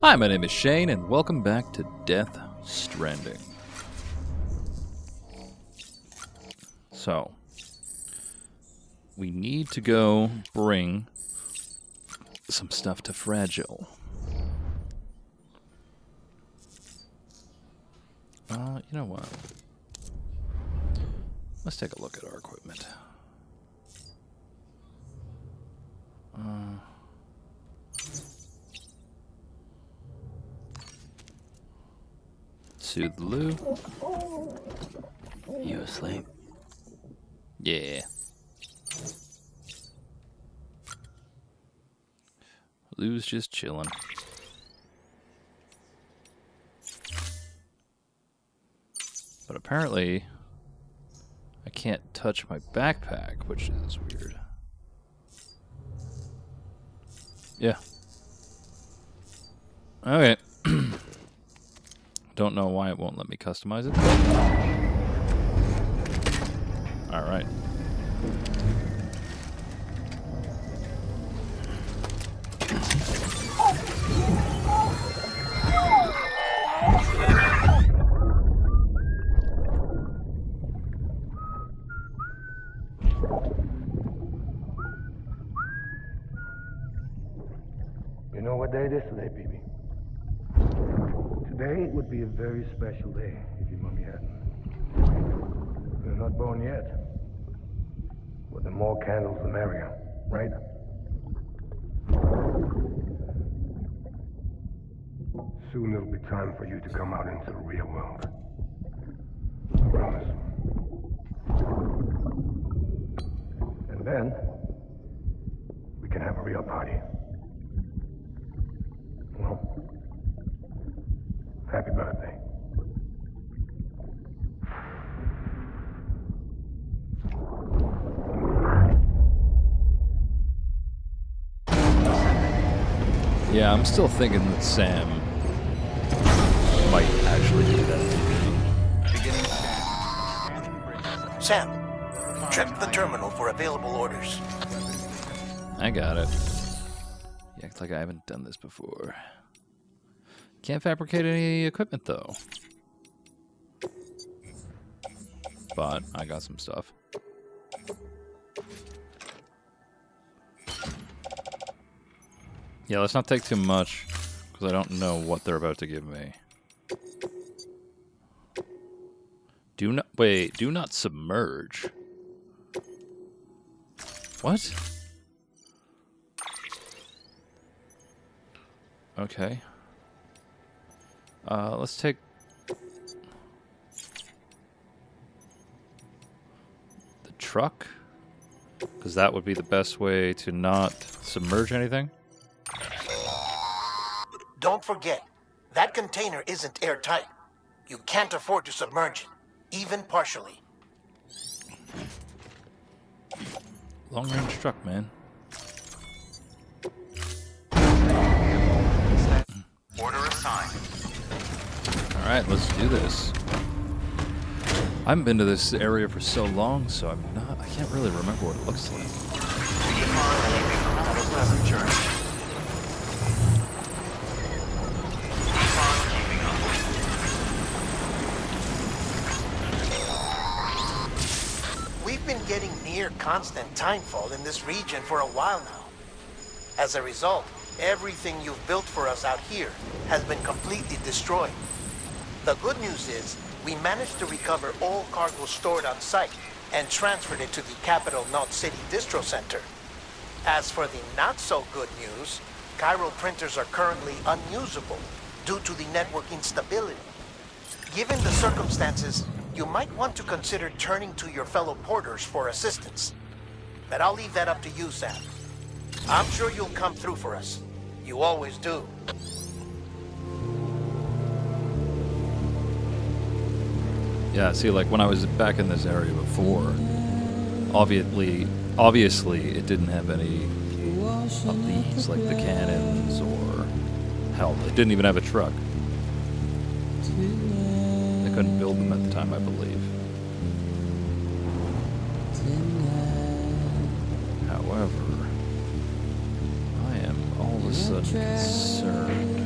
Hi, my name is Shane, and welcome back to Death Stranding. So, we need to go bring some stuff to Fragile. You know what? Let's take a look at our equipment. Soothe Lou. You asleep? Yeah. Lou's just chilling. But apparently, I can't touch my backpack, which is weird. Yeah. Okay. Don't know why it won't let me customize it. Alright. You know what day it is today, BB? Today would be a very special day if your mommy hadn't. You're not born yet. But the more candles, the merrier, right? Soon it'll be time for you to come out into the real world. I promise. And then, we can have a real party. Well, happy birthday. Yeah, I'm still thinking that Sam might actually do that to me. Sam, check the terminal for available orders. I got it. You act like I haven't done this before. Can't fabricate any equipment, though. But I got some stuff. Yeah, let's not take too much, because I don't know what they're about to give me. Do not submerge. What? Okay. Let's take... the truck? Because that would be the best way to not submerge anything. Don't forget, that container isn't airtight. You can't afford to submerge it, even partially. Long-range truck, man. Order assigned. Alright, let's do this. I haven't been to this area for so long, so I can't really remember what it looks like. Have a pleasant journey. We've been getting near constant timefall in this region for a while now. As a result, everything you've built for us out here has been completely destroyed. The good news is, we managed to recover all cargo stored on site and transferred it to the Capital Knot City Distro Center. As for the not-so-good news, chiral printers are currently unusable due to the network instability. Given the circumstances, you might want to consider turning to your fellow porters for assistance. But I'll leave that up to you, Sam. I'm sure you'll come through for us. You always do. Yeah, see, like when I was back in this area before, obviously it didn't have any of these, like the cannons, or hell, it didn't even have a truck. They couldn't build them at the time, I believe. However, I am all of a sudden concerned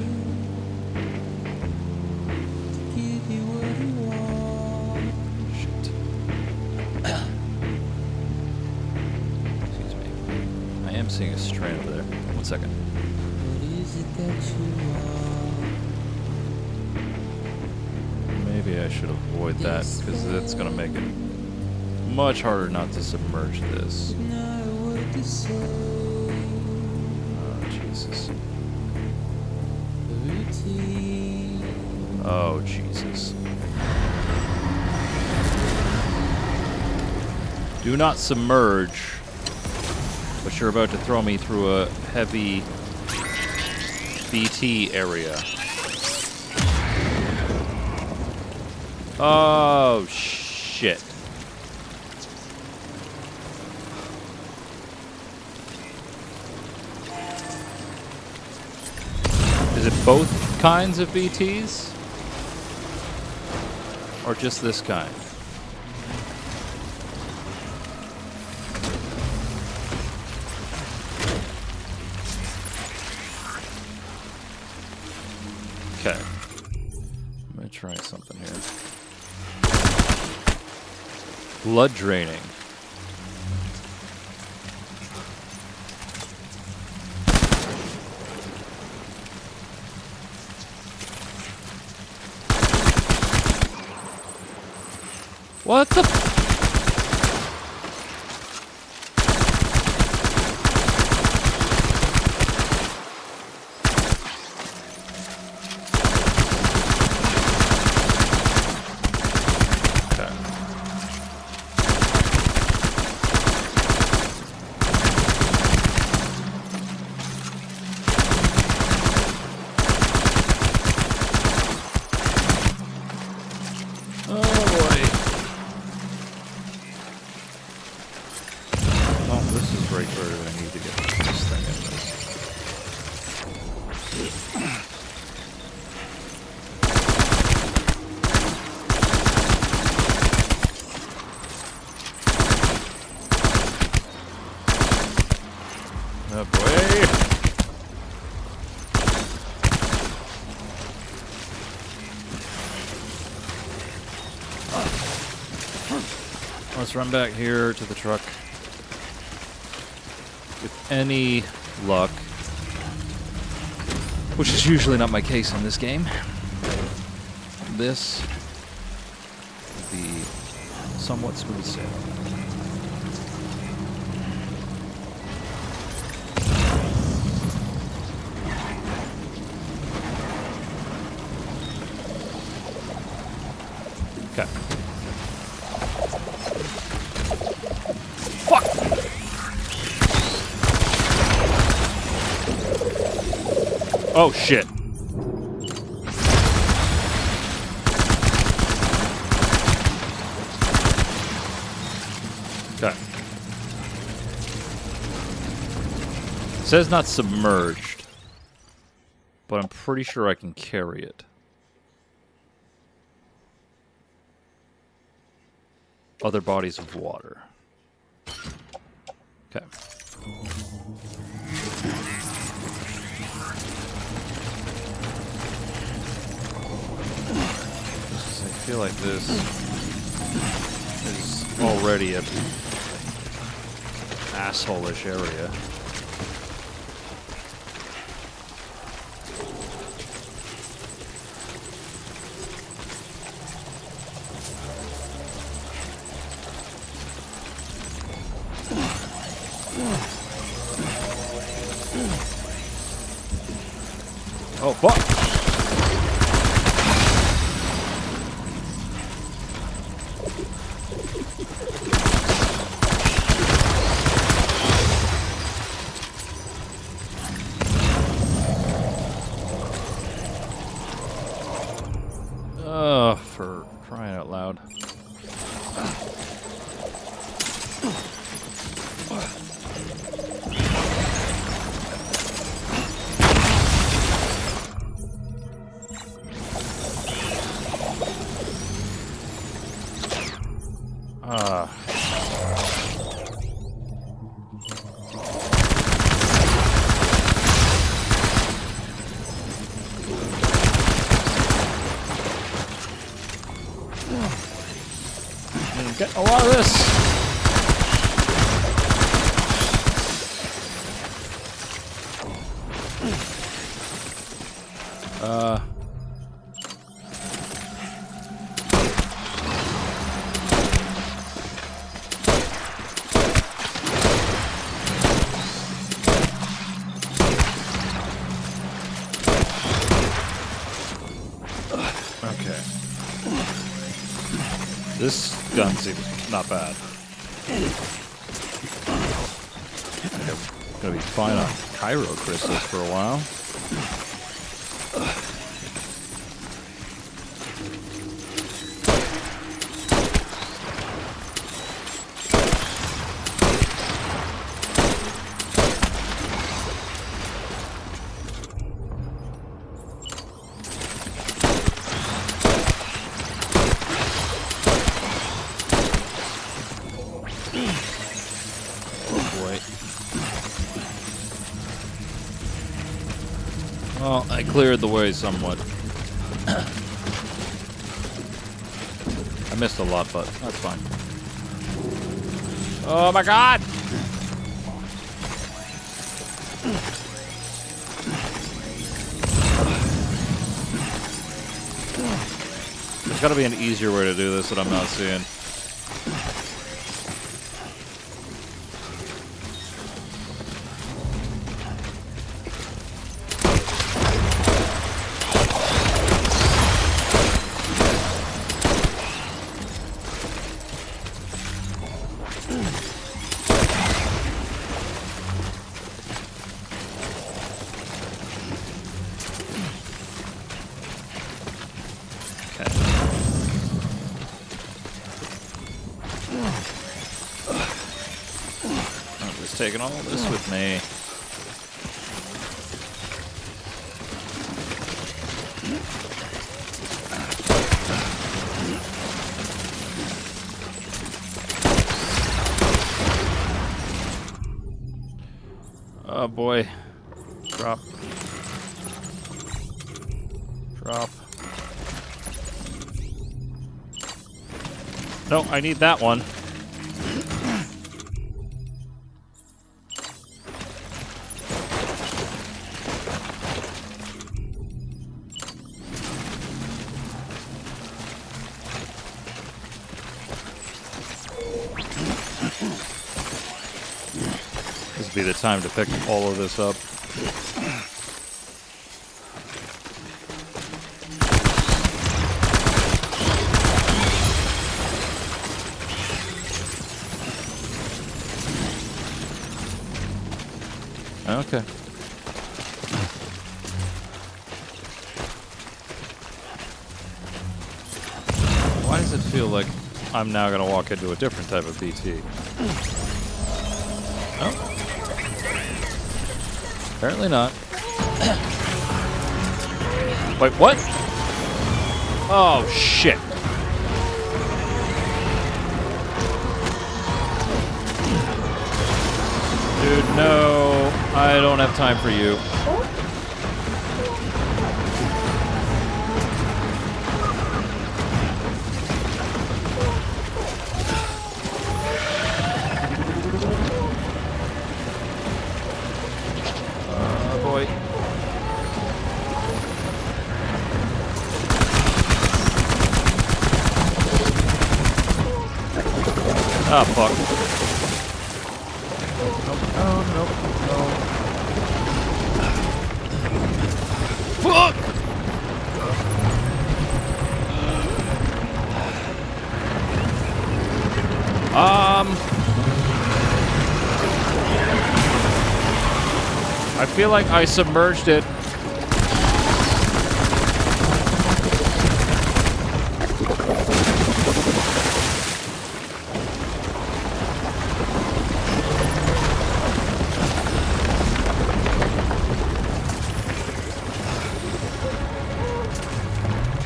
seeing a strand over there. 1 second. Maybe I should avoid that, because that's going to make it much harder not to submerge this. Oh, Jesus. Oh, Jesus. Do not submerge, but you're about to throw me through a heavy BT area. Oh, shit. Is it both kinds of BTs? Or just this kind? Okay. I'm gonna try something here. Blood draining. What the? Let's run back here to the truck. With any luck, which is usually not my case in this game, this will be somewhat smooth sailing. Okay. Fuck! Oh, shit. Okay. It says not submerged, but I'm pretty sure I can carry it. Other bodies of water. Okay. I feel like this is already a asshole-ish area. Oh, fuck! Ugh, for crying out loud. Getting a lot of this. Okay. This gun seems not bad. Gonna be fine on Cairo crystals for a while. Well, I cleared the way somewhat. I missed a lot, but that's fine. Oh my god! There's gotta be an easier way to do this that I'm not seeing. Taking all this with me. Oh boy. Drop. Drop. No, I need that one. This would be the time to pick all of this up. Okay. Why does it feel like I'm now going to walk into a different type of BT? Oh. Apparently not. Wait, what? Oh, shit. Dude, no. I don't have time for you. Boy. Ah, fuck. Nope. Fuck! I feel like I submerged it.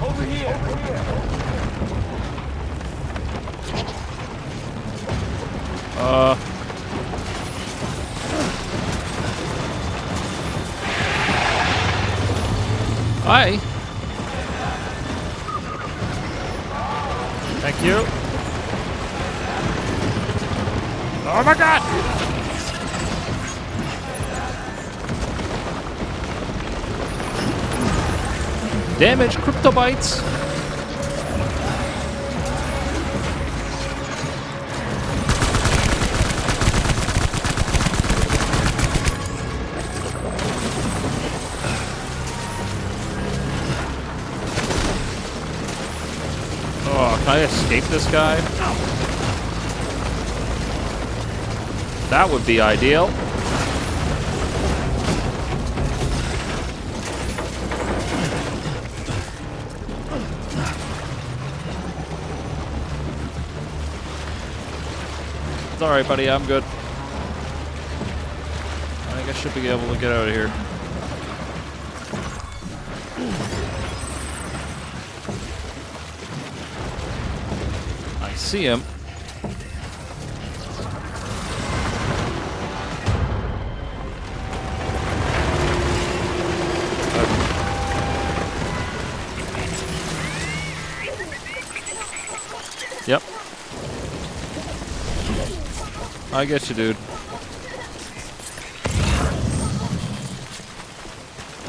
Over here. Hi. Thank you. Oh my god! Damage cryptobytes. Oh, can I escape this guy? That would be ideal. It's alright, buddy, I'm good. I think I should be able to get out of here. I see him. Yep. I get you, dude.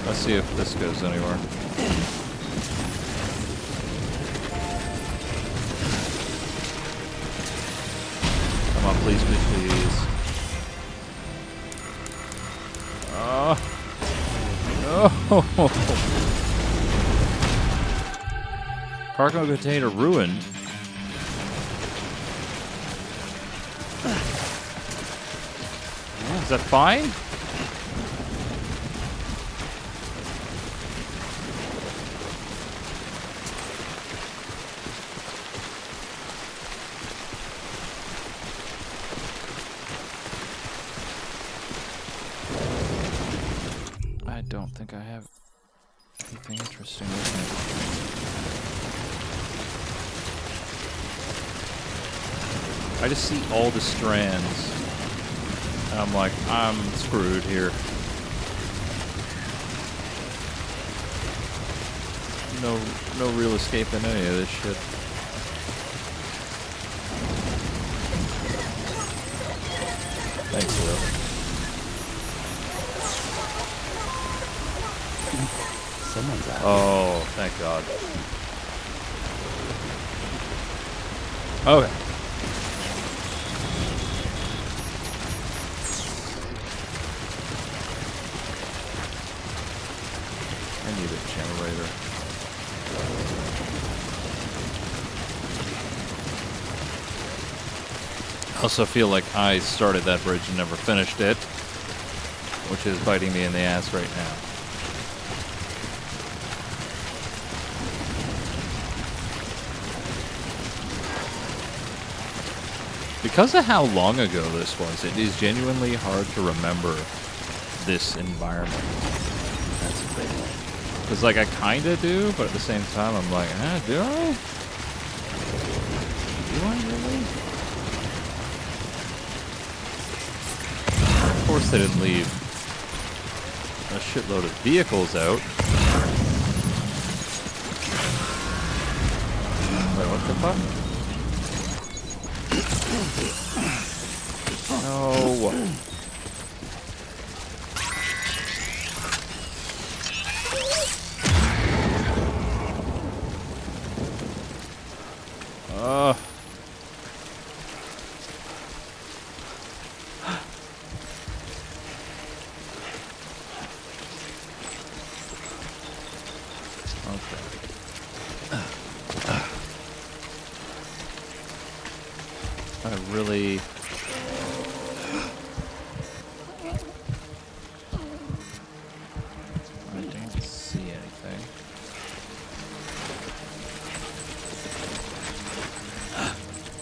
Let's see if this goes anywhere. Come on, please, please, please. No! Cargo container ruined. Is that fine? I don't think I have anything interesting with me. I just see all the strands. And I'm like, I'm screwed here. No real escape in any of this shit. Thanks, Will. Someone's out. Oh, thank God. Okay. I need a generator. I also feel like I started that bridge and never finished it, which is biting me in the ass right now. Because of how long ago this was, it is genuinely hard to remember this environment. That's a big one. Because, like, I kind of do, but at the same time, I'm like, do I? Do I really? Of course they didn't leave a shitload of vehicles out. Wait, what the fuck? No.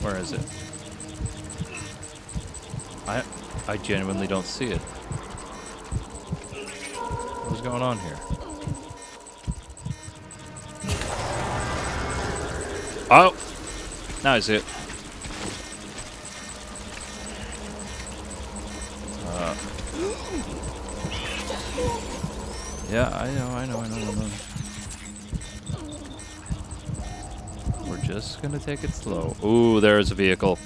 Where is it? I genuinely don't see it. What's going on here? Oh! Now I see it. Yeah, I know. We're just gonna take it slow. Ooh, there's a vehicle.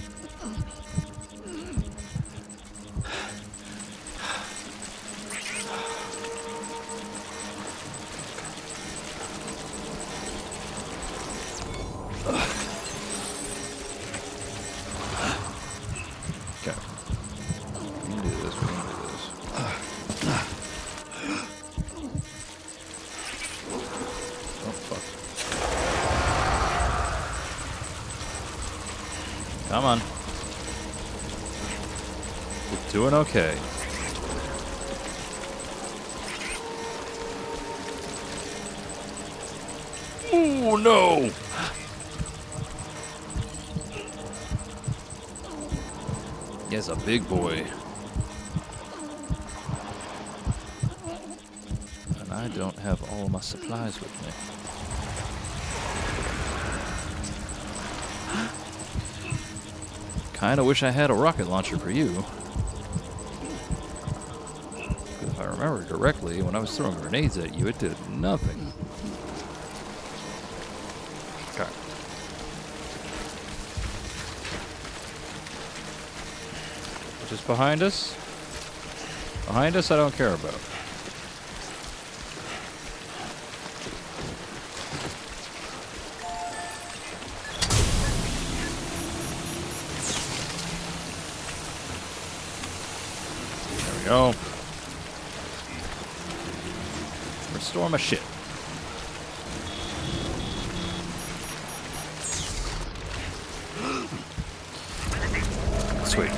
Come on. We're doing okay. Oh no! He's a big boy. And I don't have all my supplies with me. Kinda wish I had a rocket launcher for you. If I remember correctly, when I was throwing grenades at you, it did nothing. Okay. Just behind us? Behind us, I don't care about. There we go. Restore my shit. Sweet.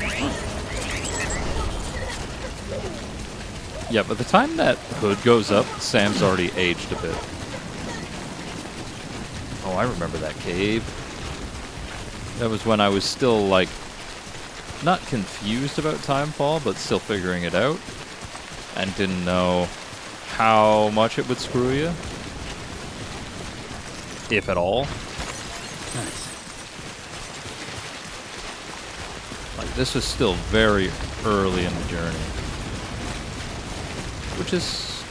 Yeah, by the time that hood goes up, Sam's already aged a bit. Oh, I remember that cave. That was when I was still, like, not confused about Timefall, but still figuring it out. And didn't know how much it would screw you. If at all. Nice. Like, this was still very early in the journey. Which is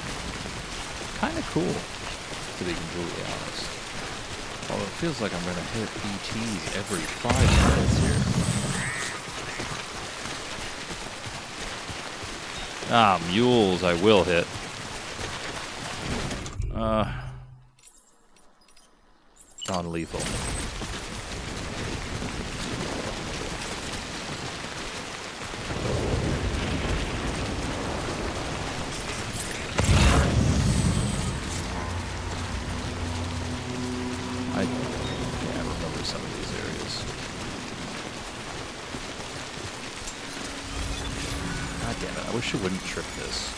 kind of cool, to be completely honest. Although it feels like I'm going to hit ETs every 5 minutes here. Ah, mules I will hit. Non-lethal. I can't remember some of these areas. God damn it, I wish it wouldn't trip this.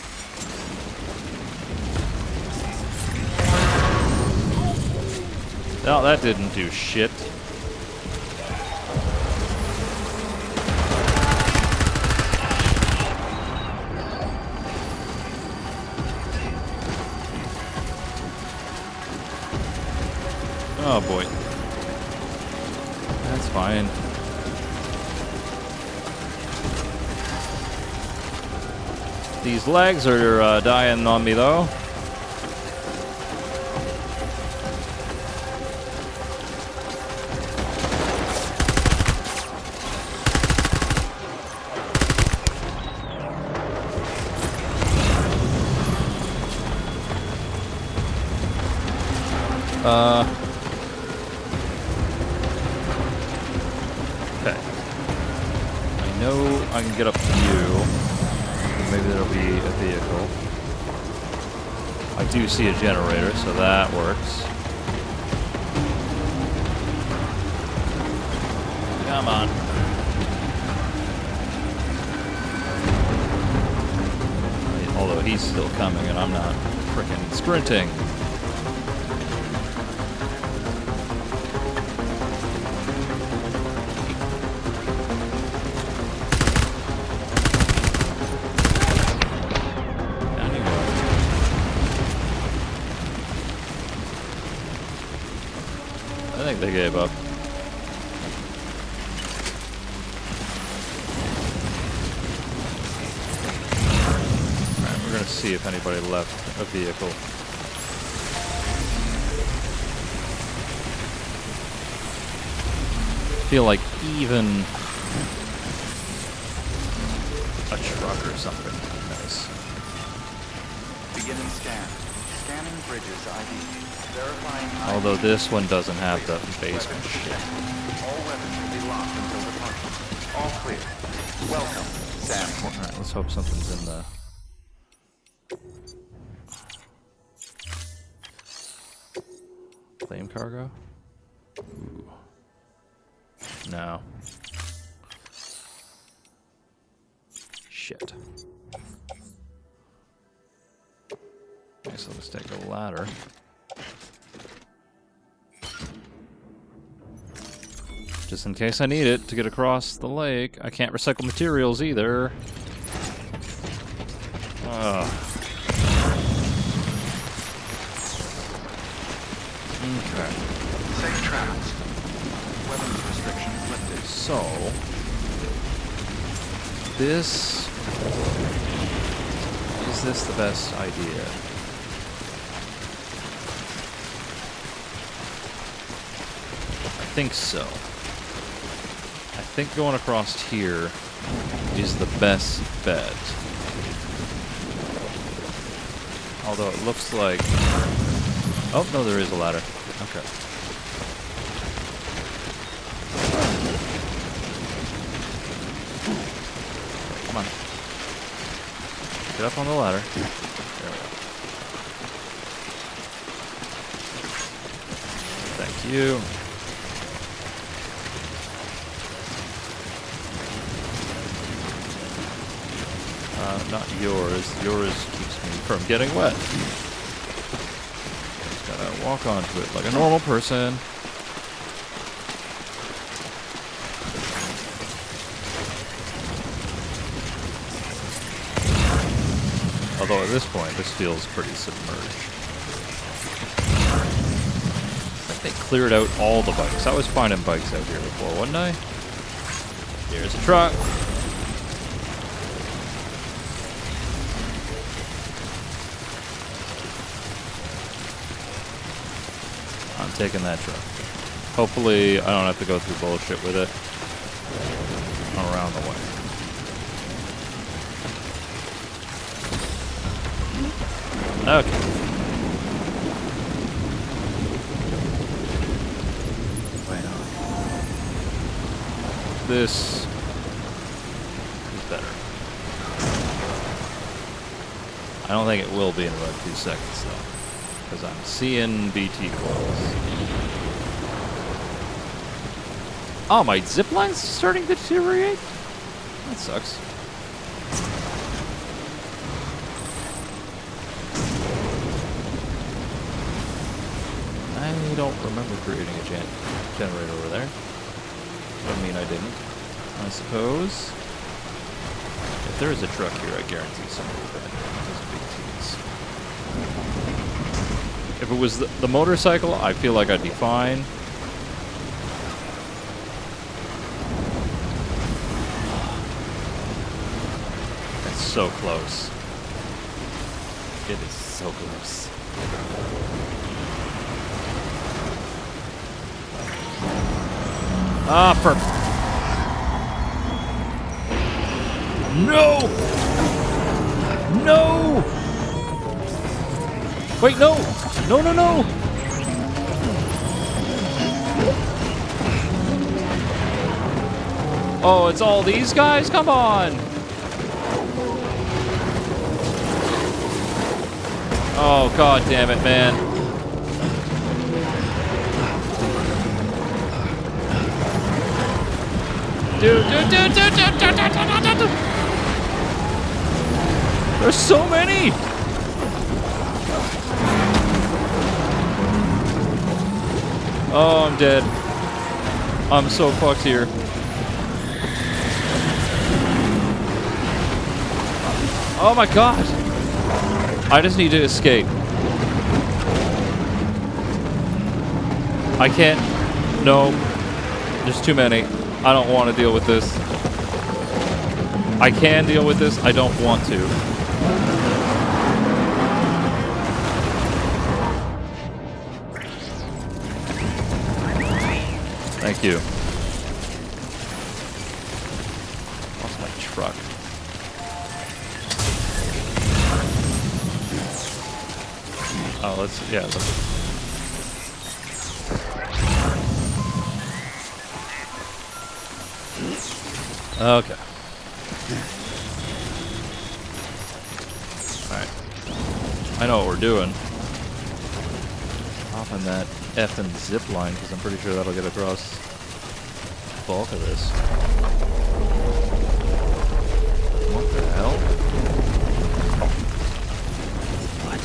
No, that didn't do shit. Oh boy. That's fine. These legs are dying on me though. Okay. I know I can get up to you. Maybe there'll be a vehicle. I do see a generator, so that works. Come on. Although he's still coming and I'm not frickin' sprinting. I think they gave up. Alright, we're gonna see if anybody left a vehicle. I feel like even a truck or something would be nice. Beginning scan. Scanning bridges ID. Verifying ID. Although this one doesn't have the basement shit. All weapons will be locked until departure. All clear. Welcome, Sam. Alright, let's hope something's in the... flame cargo? Ooh. No. Shit. Okay, so let's take the ladder. Just in case I need it to get across the lake. I can't recycle materials either. Okay. Safe travels. Weapons restrictions lifted. So, is this the best idea? I think so. I think going across here is the best bet. Although it looks like... Oh, no, there is a ladder. Okay. Come on. Get up on the ladder. There we go. Thank you. Not yours. Yours keeps me from getting wet. Just gotta walk onto it like a normal person. Although at this point, this feels pretty submerged. I think they cleared out all the bikes. I was finding bikes out here before, wasn't I? Here's a truck. I'm taking that truck. Hopefully, I don't have to go through bullshit with it around the way. Okay. Wait on. This is better. I don't think it will be in about 2 seconds though, because I'm seeing BT close. Oh, my zipline's starting to deteriorate? That sucks. I don't remember creating a generator over there. Doesn't mean I didn't. I suppose. If there is a truck here, I guarantee somebody would have been. Those big T's. If it was the motorcycle, I feel like I'd be fine. That's so close. It is so close. Ah, for... No! No! Wait, no! No, no, no! Oh, it's all these guys? Come on! Oh, god damn it, man. Dude. There's so many! Oh, I'm dead. I'm so fucked here. Oh my god! I just need to escape. I can't. No. There's too many. I don't want to deal with this. I can deal with this. I don't want to. Thank you. Lost my truck. Oh, let's, yeah. Okay. Alright. I know what we're doing. Hop on that effing zip line, because I'm pretty sure that'll get across the bulk of this. What the hell? What?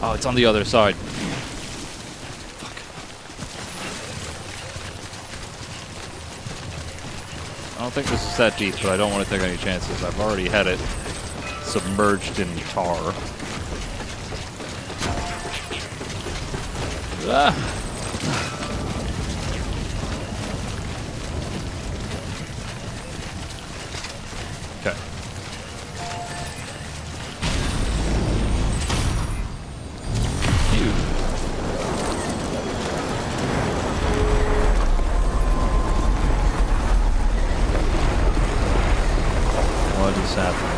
Oh, it's on the other side. I don't think this is that deep, but I don't want to take any chances. I've already had it submerged in tar. Ah! Okay. Phew. What is happening?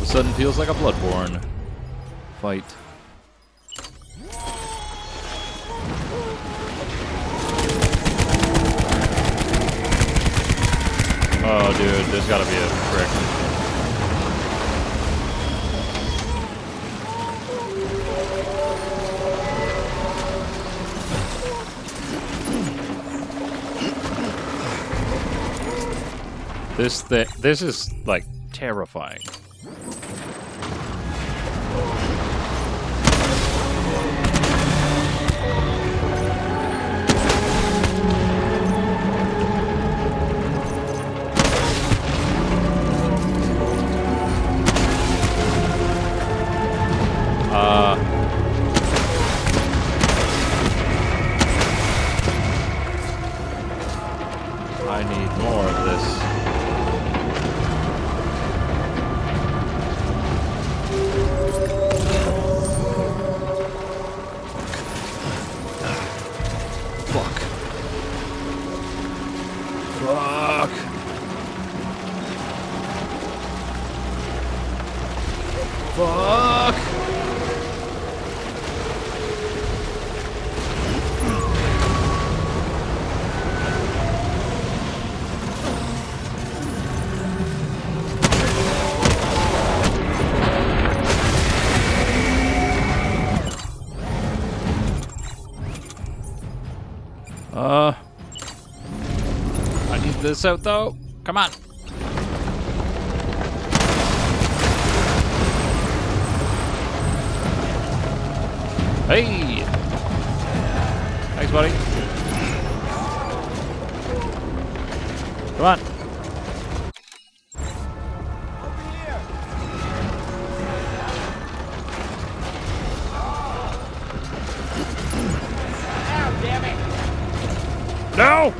Sudden feels like a Bloodborne fight. Oh, dude, there's gotta be a trick. This is like terrifying. I need more of this. Fuck. Fuck. Fuck. I need this out though. Come on. Hey! Thanks, buddy. Come on. No!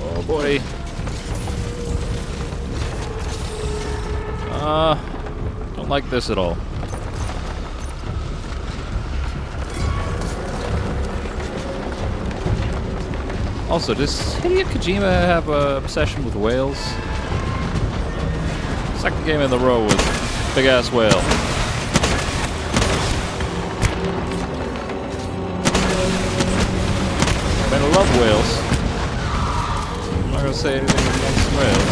Oh boy. Don't like this at all. Also, does Hideo Kojima have an obsession with whales? Second game in the row with big ass whale. I mean, I love whales. I'm not gonna say anything against whales.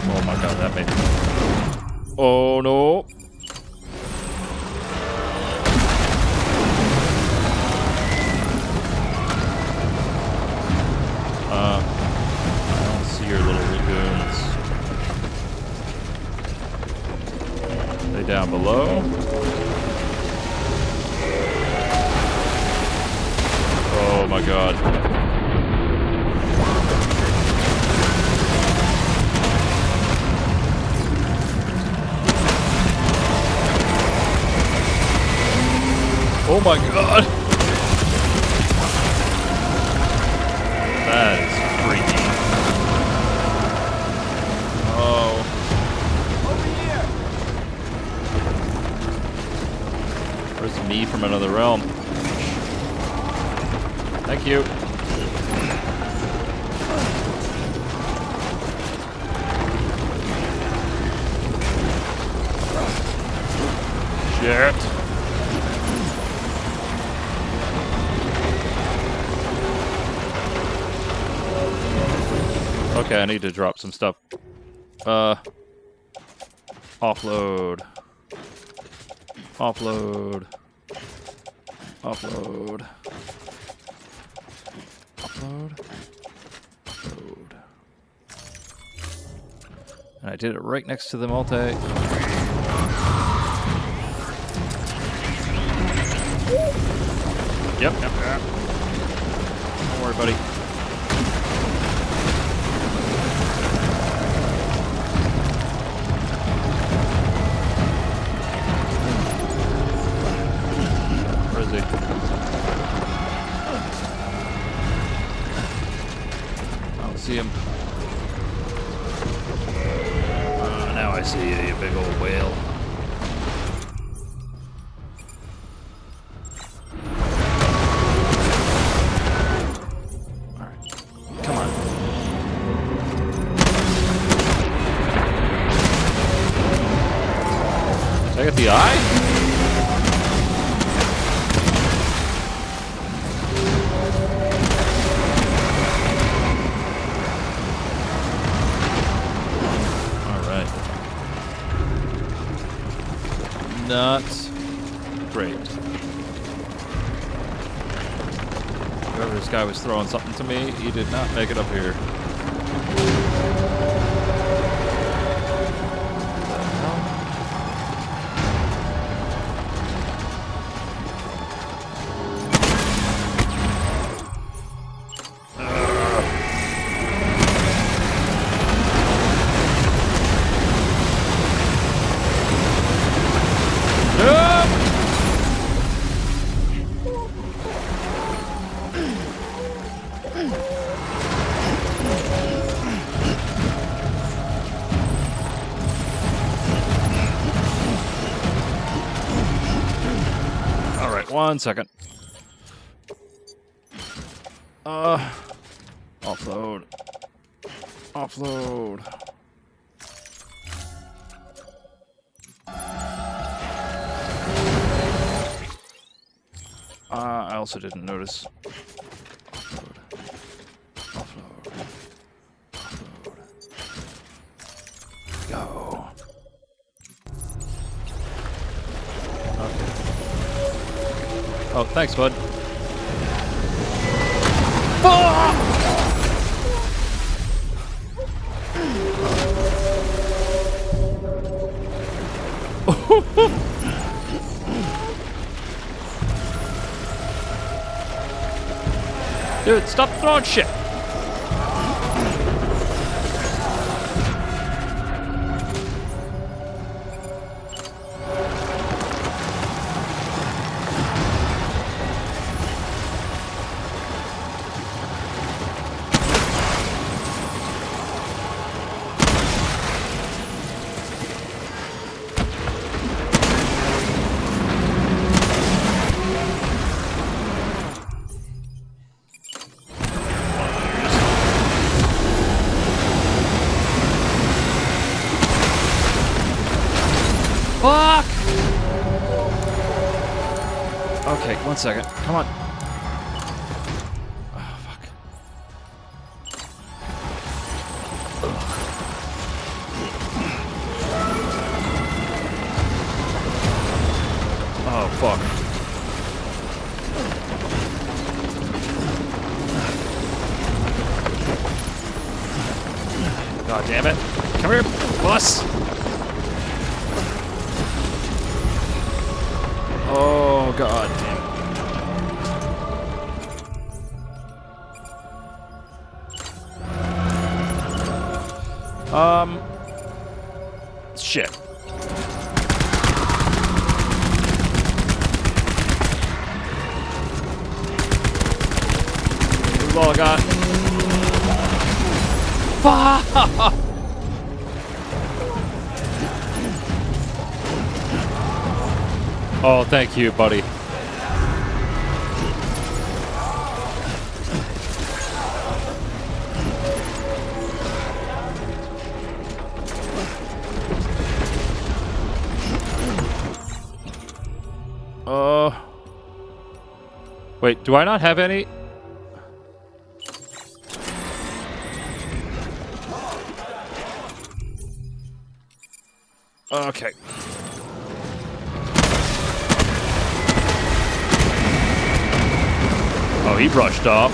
Oh my god, that made me. Oh no. I don't see your little lagoons. Are they down below? god. Oh my god! That is freaky. Oh. Where's me from another realm? Thank you. Shit. Okay, I need to drop some stuff. Offload. Offload. Offload. Offload. Offload. And I did it right next to the multi. Yep. Don't worry, buddy. Where is he? I don't see him. Now I see you, you big old whale. Did I get the eye? Alright. Not great. Whoever this guy was throwing something to me, he did not make it up here. Alright, 1 second. Offload. Offload. I also didn't notice. Offload. Offload. Go. Okay. Oh, thanks, bud. Dude, stop throwing shit! Fuck! Okay, 1 second. Come on. Oh, fuck. Oh, fuck. God damn it. Come here, boss. Oh, god damn Shit. We've all got. Fuck! Oh, thank you, buddy. Wait, do I not have any? Okay. Oh, he brushed off.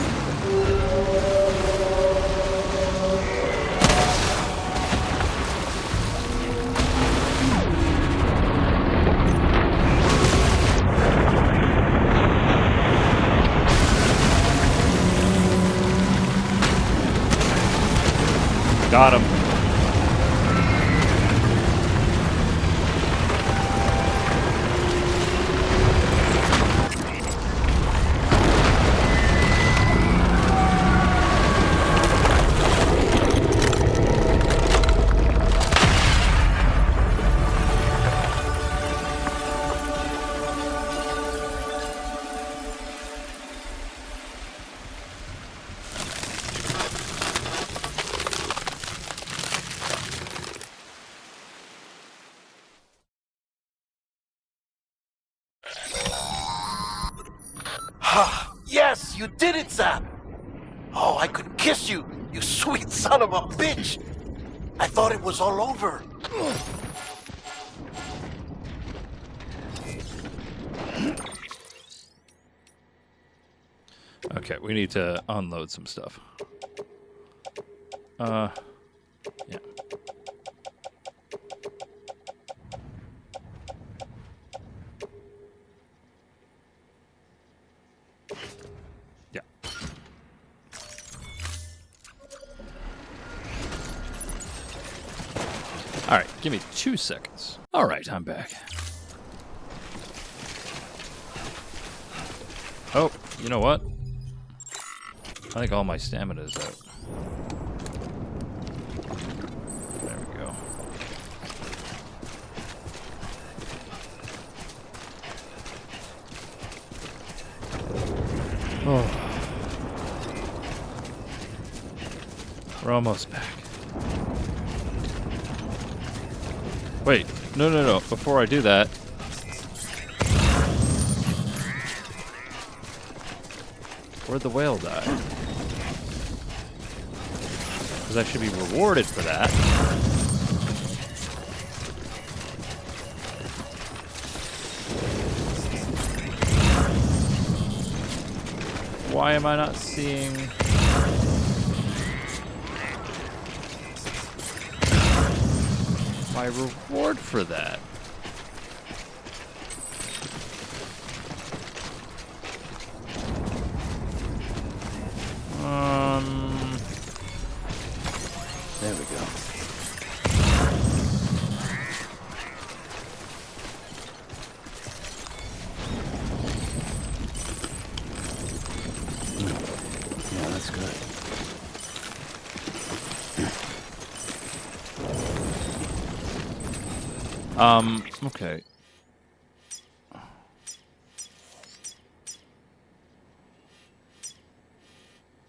Got him. Yes, you did it, Zap! Oh, I could kiss you, you sweet son of a bitch! I thought it was all over. Okay, we need to unload some stuff. Yeah. Yeah. All right, give me 2 seconds. All right, I'm back. Oh, you know what? I think all my stamina is out. There we go. Oh. We're almost back. Wait, no. Before I do that, where'd the whale die? Because I should be rewarded for that. Why am I not seeing... my reward for that? There we go. Yeah, that's good. Okay.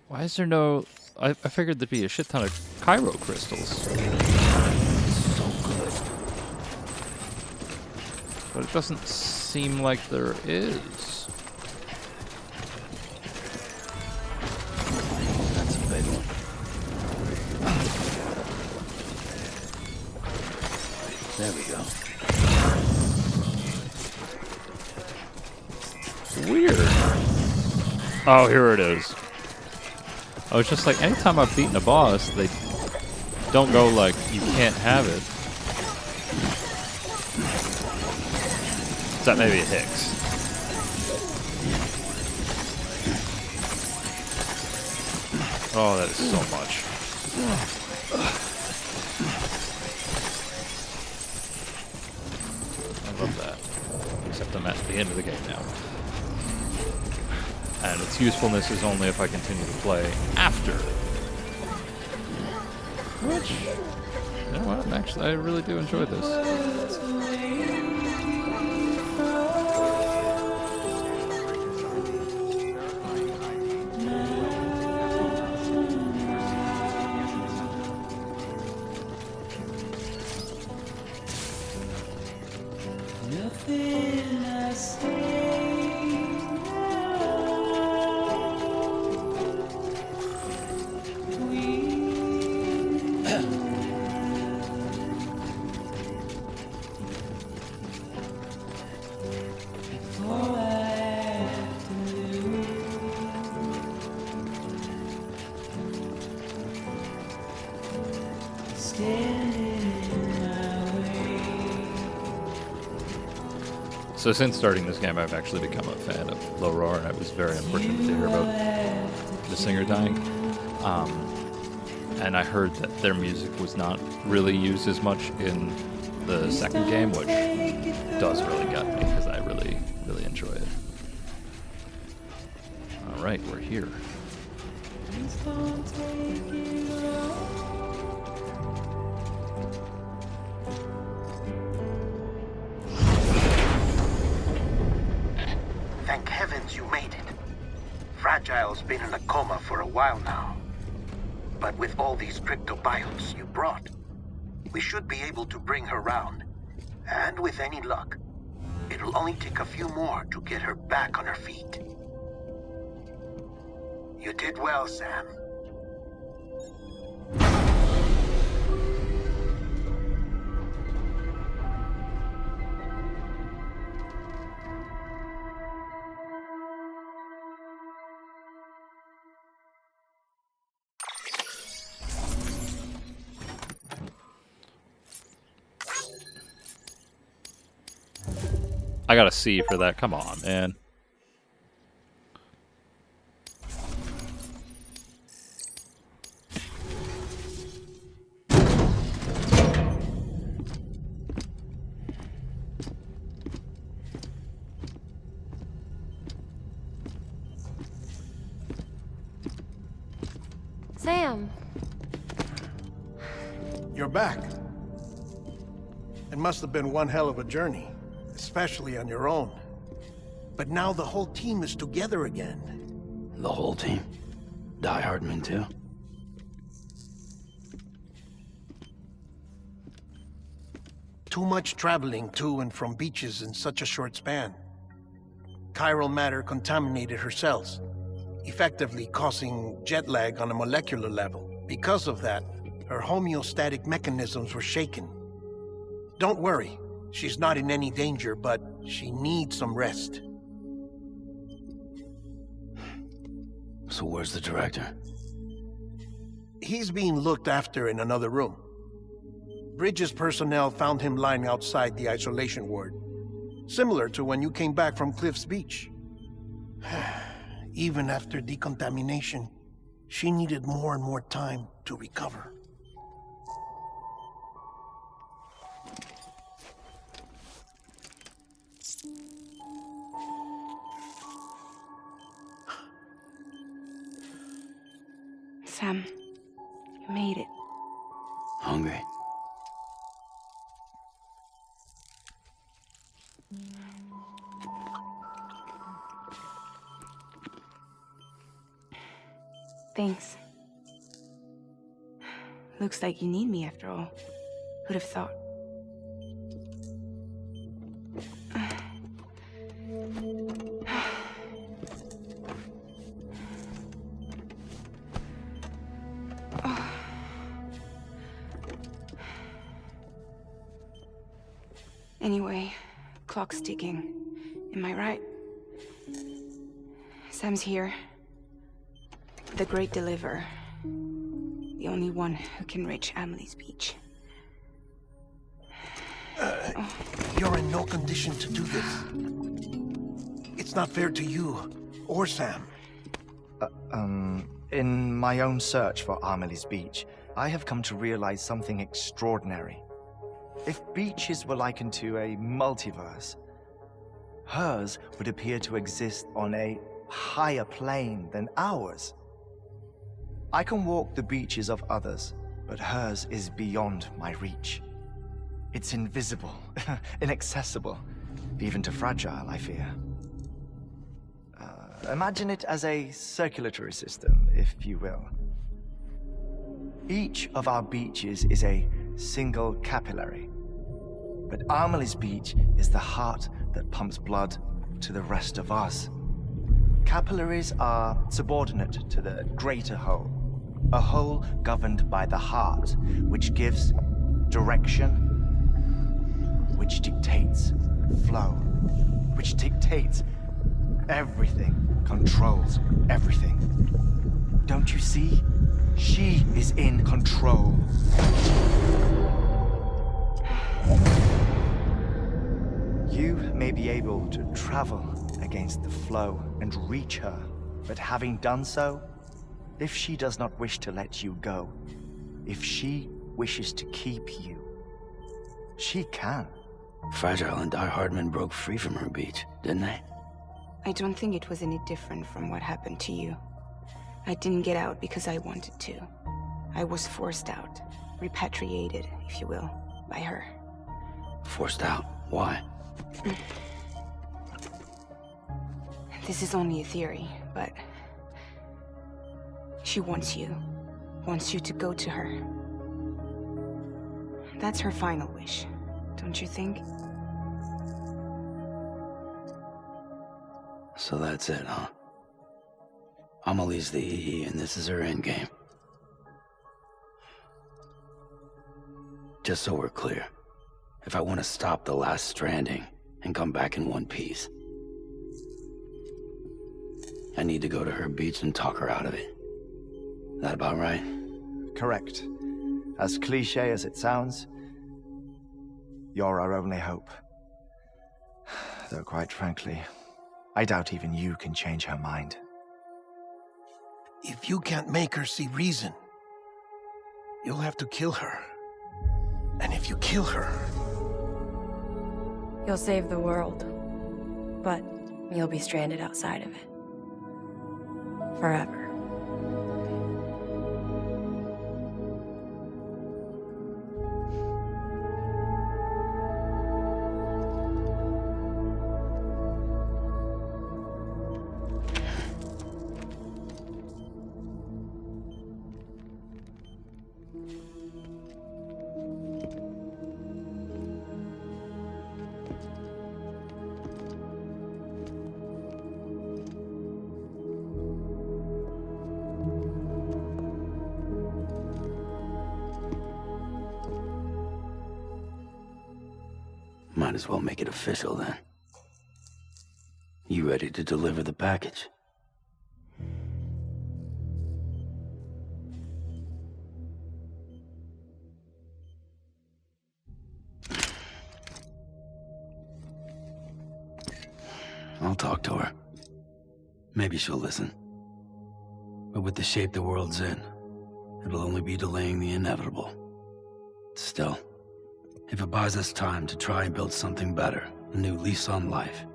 Why is there no... I figured there'd be a shit ton of Cairo crystals. So good. But it doesn't seem like there is. That's a big one. There we go. Weird. Oh, here it is. Oh, it's just like anytime I've beaten a boss, they don't go like, you can't have it. Is that maybe a Hicks? Oh, that is so much. system at the end of the game now. And its usefulness is only if I continue to play after. Which, you know what, actually, I really do enjoy this. So since starting this game, I've actually become a fan of Low Roar, and it was very unfortunate to hear about the singer dying. And I heard that their music was not really used as much in the second game, which does really gut me, because I really, really enjoy it. Alright, we're here. Thank heavens you made it. Fragile's been in a coma for a while now. But with all these cryptobiotes you brought, we should be able to bring her round. And with any luck, it'll only take a few more to get her back on her feet. You did well, Sam. I got a C for that. Come on, man. Sam. You're back. It must have been one hell of a journey, especially on your own. But now the whole team is together again. The whole team? Die Hardman too? Too much traveling to and from beaches in such a short span. Chiral matter contaminated her cells, effectively causing jet lag on a molecular level. Because of that, her homeostatic mechanisms were shaken. Don't worry, she's not in any danger, but she needs some rest. So where's the director? He's being looked after in another room. Bridges personnel found him lying outside the isolation ward, similar to when you came back from Cliff's Beach. Even after decontamination, she needed more and more time to recover. Sam, you made it. Hungry? Thanks. Looks like you need me after all. Who'd have thought? Anyway, clock's ticking. Am I right? Sam's here. The Great Deliverer. The only one who can reach Amelie's Beach. You're in no condition to do this. It's not fair to you or Sam. In my own search for Amelie's Beach, I have come to realize something extraordinary. If beaches were likened to a multiverse, Hers would appear to exist on a higher plane than ours. I can walk the beaches of others, but hers is beyond my reach. It's invisible, inaccessible, even to fragile, I fear. Imagine it as a circulatory system, if you will. Each of our beaches is a single capillary, but Amelie's beach is the heart that pumps blood to the rest of us. Capillaries are subordinate to the greater whole, a whole governed by the heart, which gives direction, which dictates flow, which dictates everything, controls everything. Don't you see? She is in control. You may be able to travel against the flow and reach her, but having done so, if she does not wish to let you go, if she wishes to keep you, she can. Fragile and Die Hardman broke free from her beach, didn't they? I don't think it was any different from what happened to you. I didn't get out because I wanted to. I was forced out, repatriated, if you will, by her. Forced out? Why? This is only a theory, but she wants you to go to her. That's her final wish, don't you think? So that's it, huh? Amelie's the EE, and this is her endgame. Just so we're clear, if I want to stop the last stranding and come back in one piece, I need to go to her beach and talk her out of it. That about right? Correct. As cliche as it sounds, you're our only hope. Though quite frankly, I doubt even you can change her mind. If you can't make her see reason, you'll have to kill her. And if you kill her... You'll save the world, but you'll be stranded outside of it. Forever. Might as well make it official then. You ready to deliver the package? I'll talk to her. Maybe she'll listen. But with the shape the world's in, it'll only be delaying the inevitable. Still, if it buys us time to try and build something better, a new lease on life,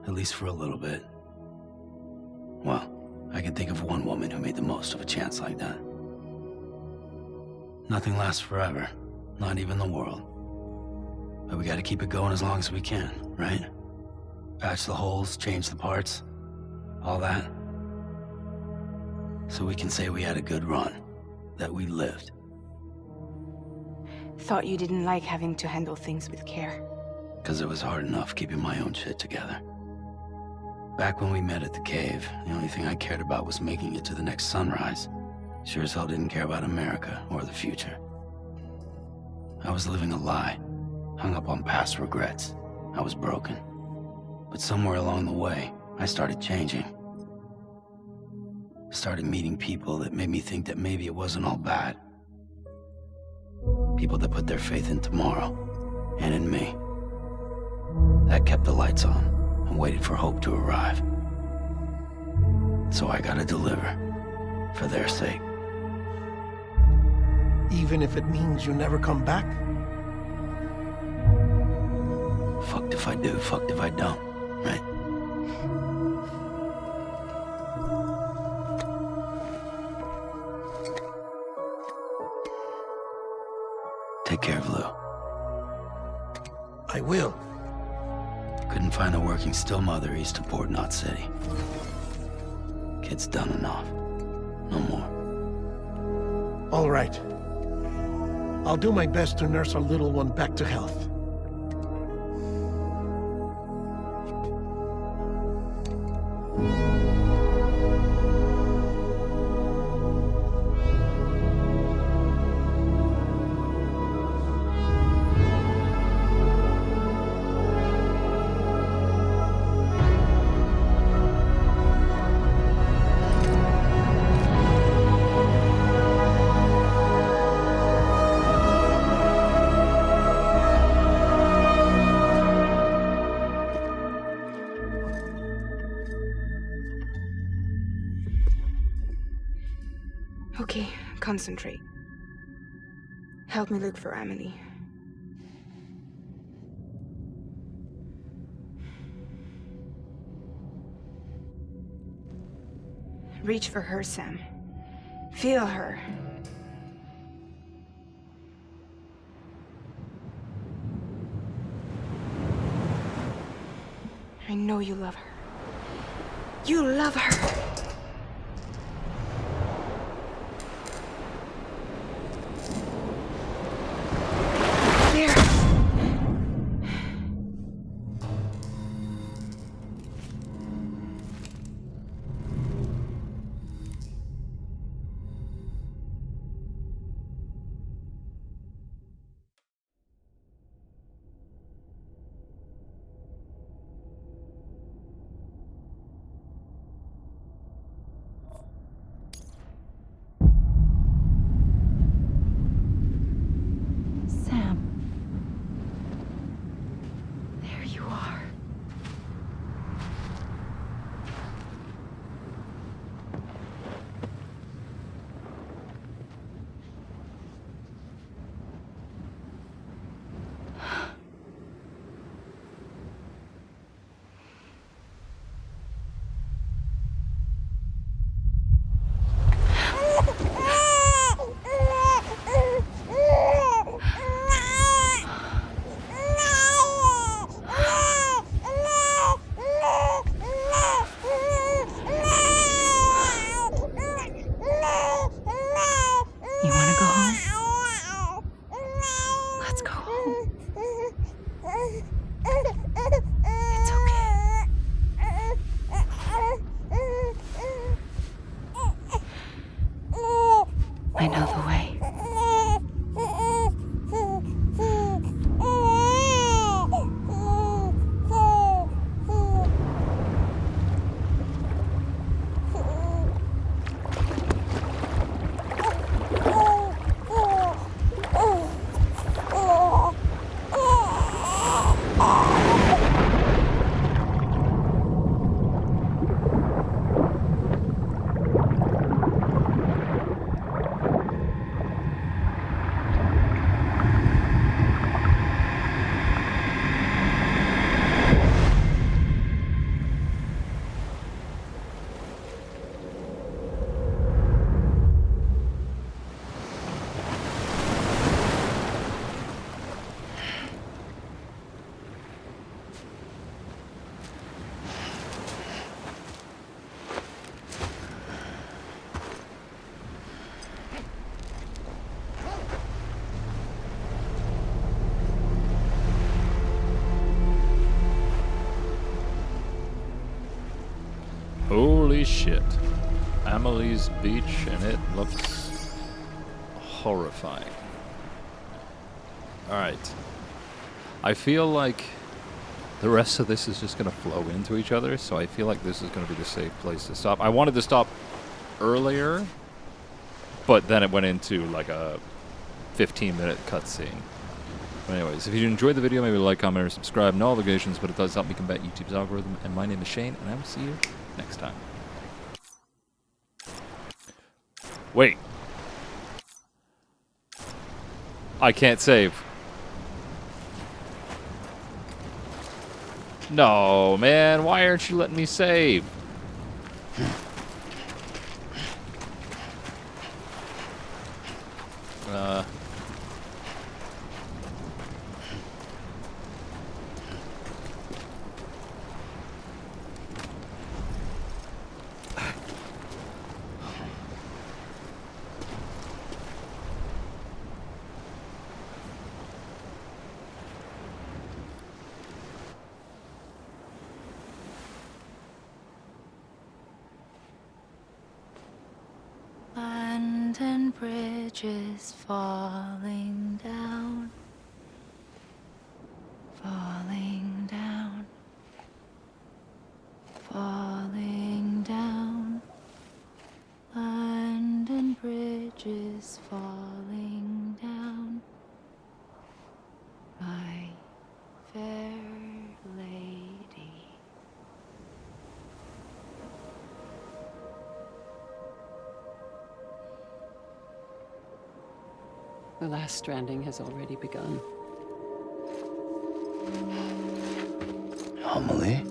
at least for a little bit, well, I can think of one woman who made the most of a chance like that. Nothing lasts forever, not even the world. But we gotta keep it going as long as we can, right? Patch the holes, change the parts, all that. So we can say we had a good run, that we lived. Thought you didn't like having to handle things with care. 'Cause it was hard enough keeping my own shit together. Back when we met at the cave, the only thing I cared about was making it to the next sunrise. Sure as hell didn't care about America or the future. I was living a lie, hung up on past regrets. I was broken. But somewhere along the way, I started changing. Started meeting people that made me think that maybe it wasn't all bad. People that put their faith in tomorrow, and in me. That kept the lights on, and waited for hope to arrive. So I gotta deliver, for their sake. Even if it means you never come back? Fucked if I do, fucked if I don't. right? Take care of Lou. I will. Couldn't find a working still mother east of Port Knot City. Kid's done enough. No more. All right. I'll do my best to nurse our little one back to health. Okay, concentrate. Help me look for Emily. Reach for her, Sam. Feel her. I know you love her. You love her! There! Sam. There you are. You want to go home? Let's go home. It's okay. I know the way. Holy shit. Amelie's Beach, and it looks horrifying. Alright. I feel like the rest of this is just going to flow into each other, so I feel like this is going to be the safe place to stop. I wanted to stop earlier, but then it went into like a 15-minute cutscene. Anyways, if you enjoyed the video, maybe like, comment, or subscribe. No obligations, but it does help me combat YouTube's algorithm. And my name is Shane, and I will see you next time. Wait. I can't save. No, man, why aren't you letting me save? London Bridge is falling down, falling down, falling down. London Bridge is falling down, my fair lady. The last stranding has already begun. Amelie?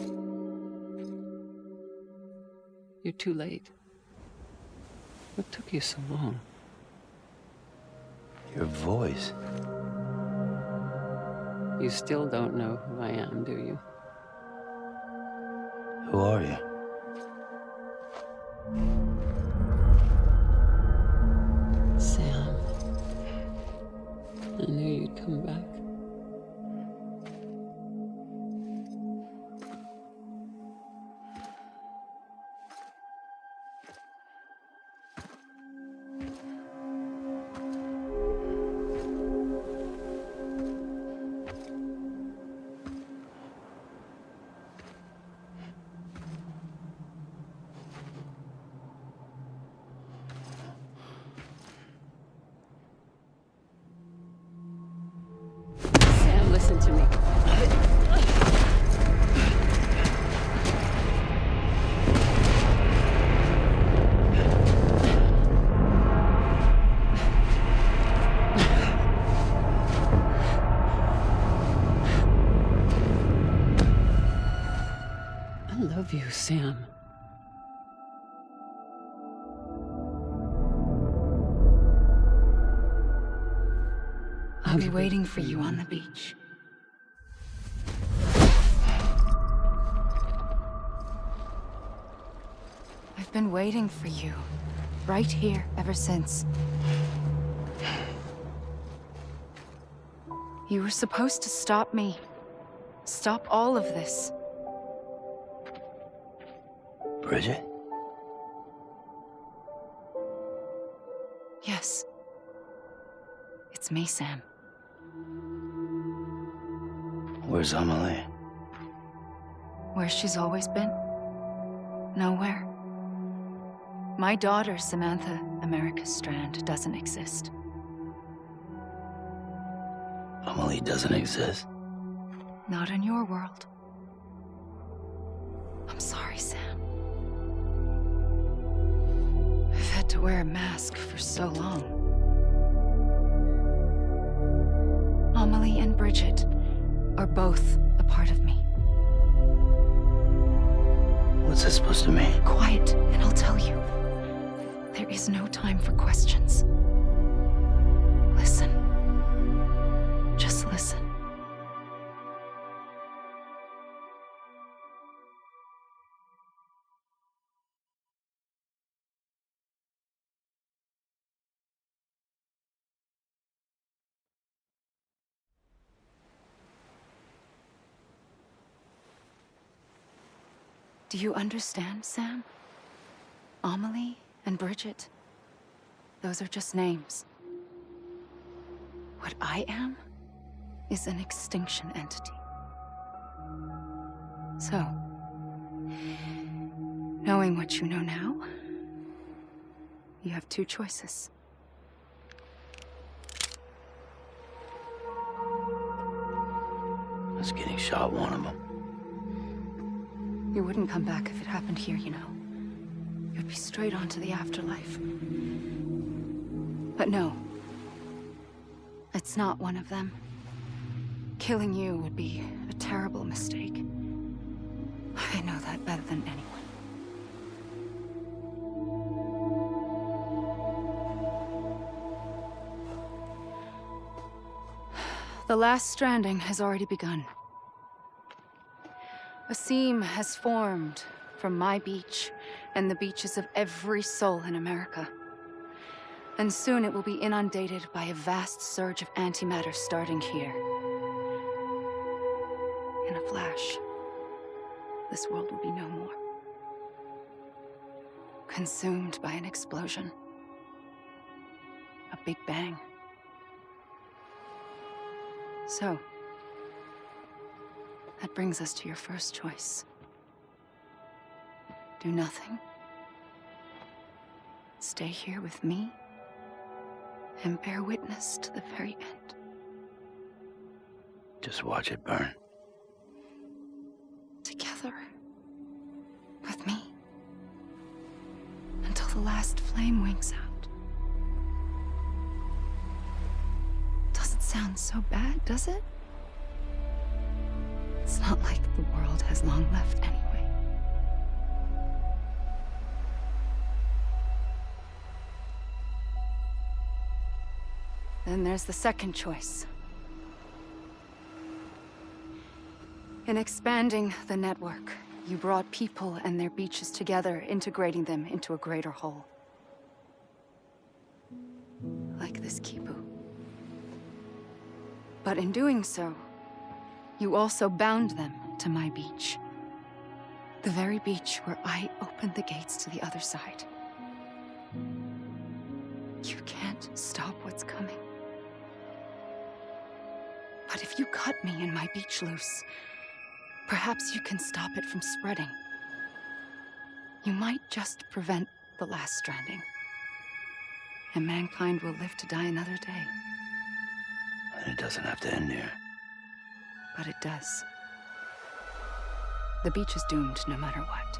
You're too late. What took you so long? Your voice. You still don't know who I am, do you? Who are you? Sam. I knew you'd come back. Sam, listen to me. I love you, Sam. I'll be waiting for you on the beach. I've been waiting for you, right here, ever since. You were supposed to stop me. Stop all of this. Bridget? Yes. It's me, Sam. Where's Amelie? Where she's always been. Nowhere. My daughter, Samantha America Strand, doesn't exist. Amelie doesn't exist. Not in your world. I'm sorry, Sam. I've had to wear a mask for so long. Amelie and Bridget are both a part of me. What's that supposed to mean? Quiet, and I'll tell you. There is no time for questions. Listen. Just listen. Do you understand, Sam? Amelie and Bridget, those are just names. What I am is an extinction entity. So, knowing what you know now, you have two choices. Us getting shot, one of them. You wouldn't come back if it happened here, you know. You'd be straight on to the afterlife. But no. It's not one of them. Killing you would be a terrible mistake. I know that better than anyone. The last stranding has already begun. A seam has formed from my beach and the beaches of every soul in America. And soon it will be inundated by a vast surge of antimatter starting here. In a flash, this world will be no more. Consumed by an explosion. A big bang. So, that brings us to your first choice. Do nothing. Stay here with me and bear witness to the very end. Just watch it burn. Together. With me. Until the last flame winks out. Doesn't sound so bad, does it? It's not like the world has long left anyway. Then there's the second choice. In expanding the network, you brought people and their beaches together, integrating them into a greater whole. Like this Kipu. But in doing so, you also bound them to my beach. The very beach where I opened the gates to the other side. You can't stop what's coming. But if you cut me and my beach loose, perhaps you can stop it from spreading. You might just prevent the last stranding. And mankind will live to die another day. And it doesn't have to end here. But it does. The beach is doomed no matter what.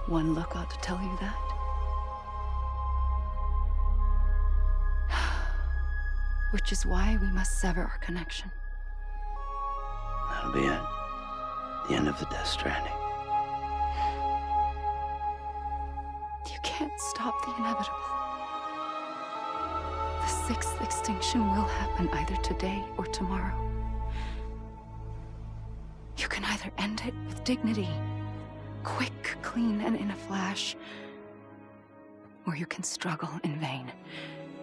One look ought to tell you that. Which is why we must sever our connection. That'll be it. The end of the Death Stranding. You can't stop the inevitable. The sixth extinction will happen either today or tomorrow. You can either end it with dignity, quick, clean, and in a flash, or you can struggle in vain,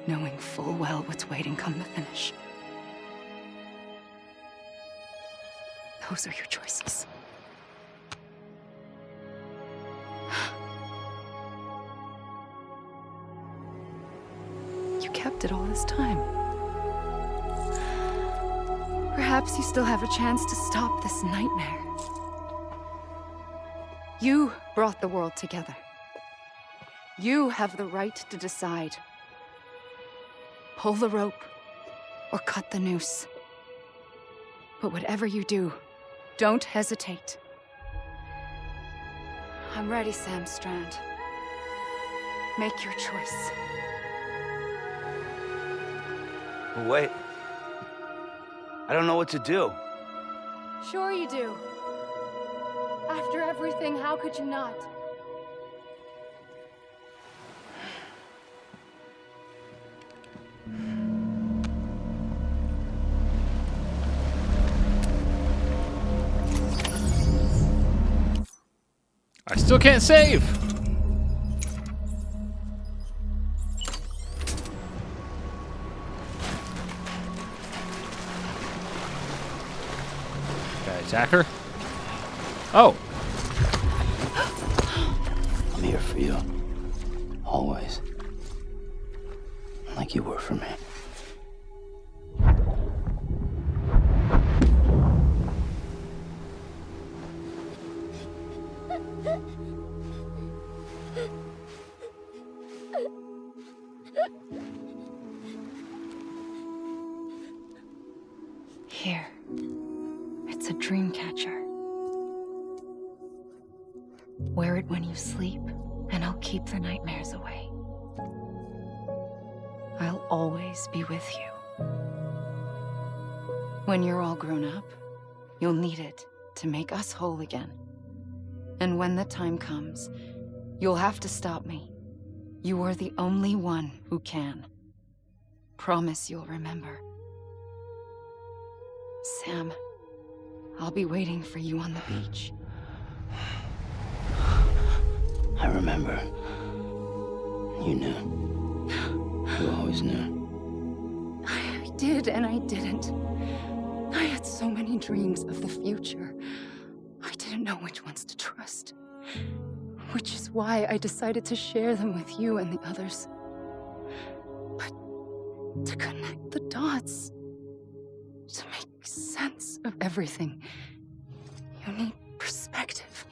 knowing full well what's waiting come the finish. Those are your choices. You kept it all this time. Perhaps you still have a chance to stop this nightmare. You brought the world together. You have the right to decide. Pull the rope or cut the noose. But whatever you do, don't hesitate. I'm ready, Sam Strand. Make your choice. Wait. I don't know what to do. Sure you do. After everything, how could you not? I still can't save! Okay, attack her. Oh! I'm here for you. Always. Like you were for me. Here. It's a dream catcher. Wear it when you sleep, and I'll keep the nightmares away. I'll always be with you. When you're all grown up, you'll need it to make us whole again. And when the time comes, you'll have to stop me. You are the only one who can. Promise you'll remember. Sam, I'll be waiting for you on the beach. I remember. You knew. You always knew. I did and I didn't. I had so many dreams of the future. I didn't know which ones to trust. Which is why I decided to share them with you and the others. But to connect the dots, to make sense of everything, you need perspective.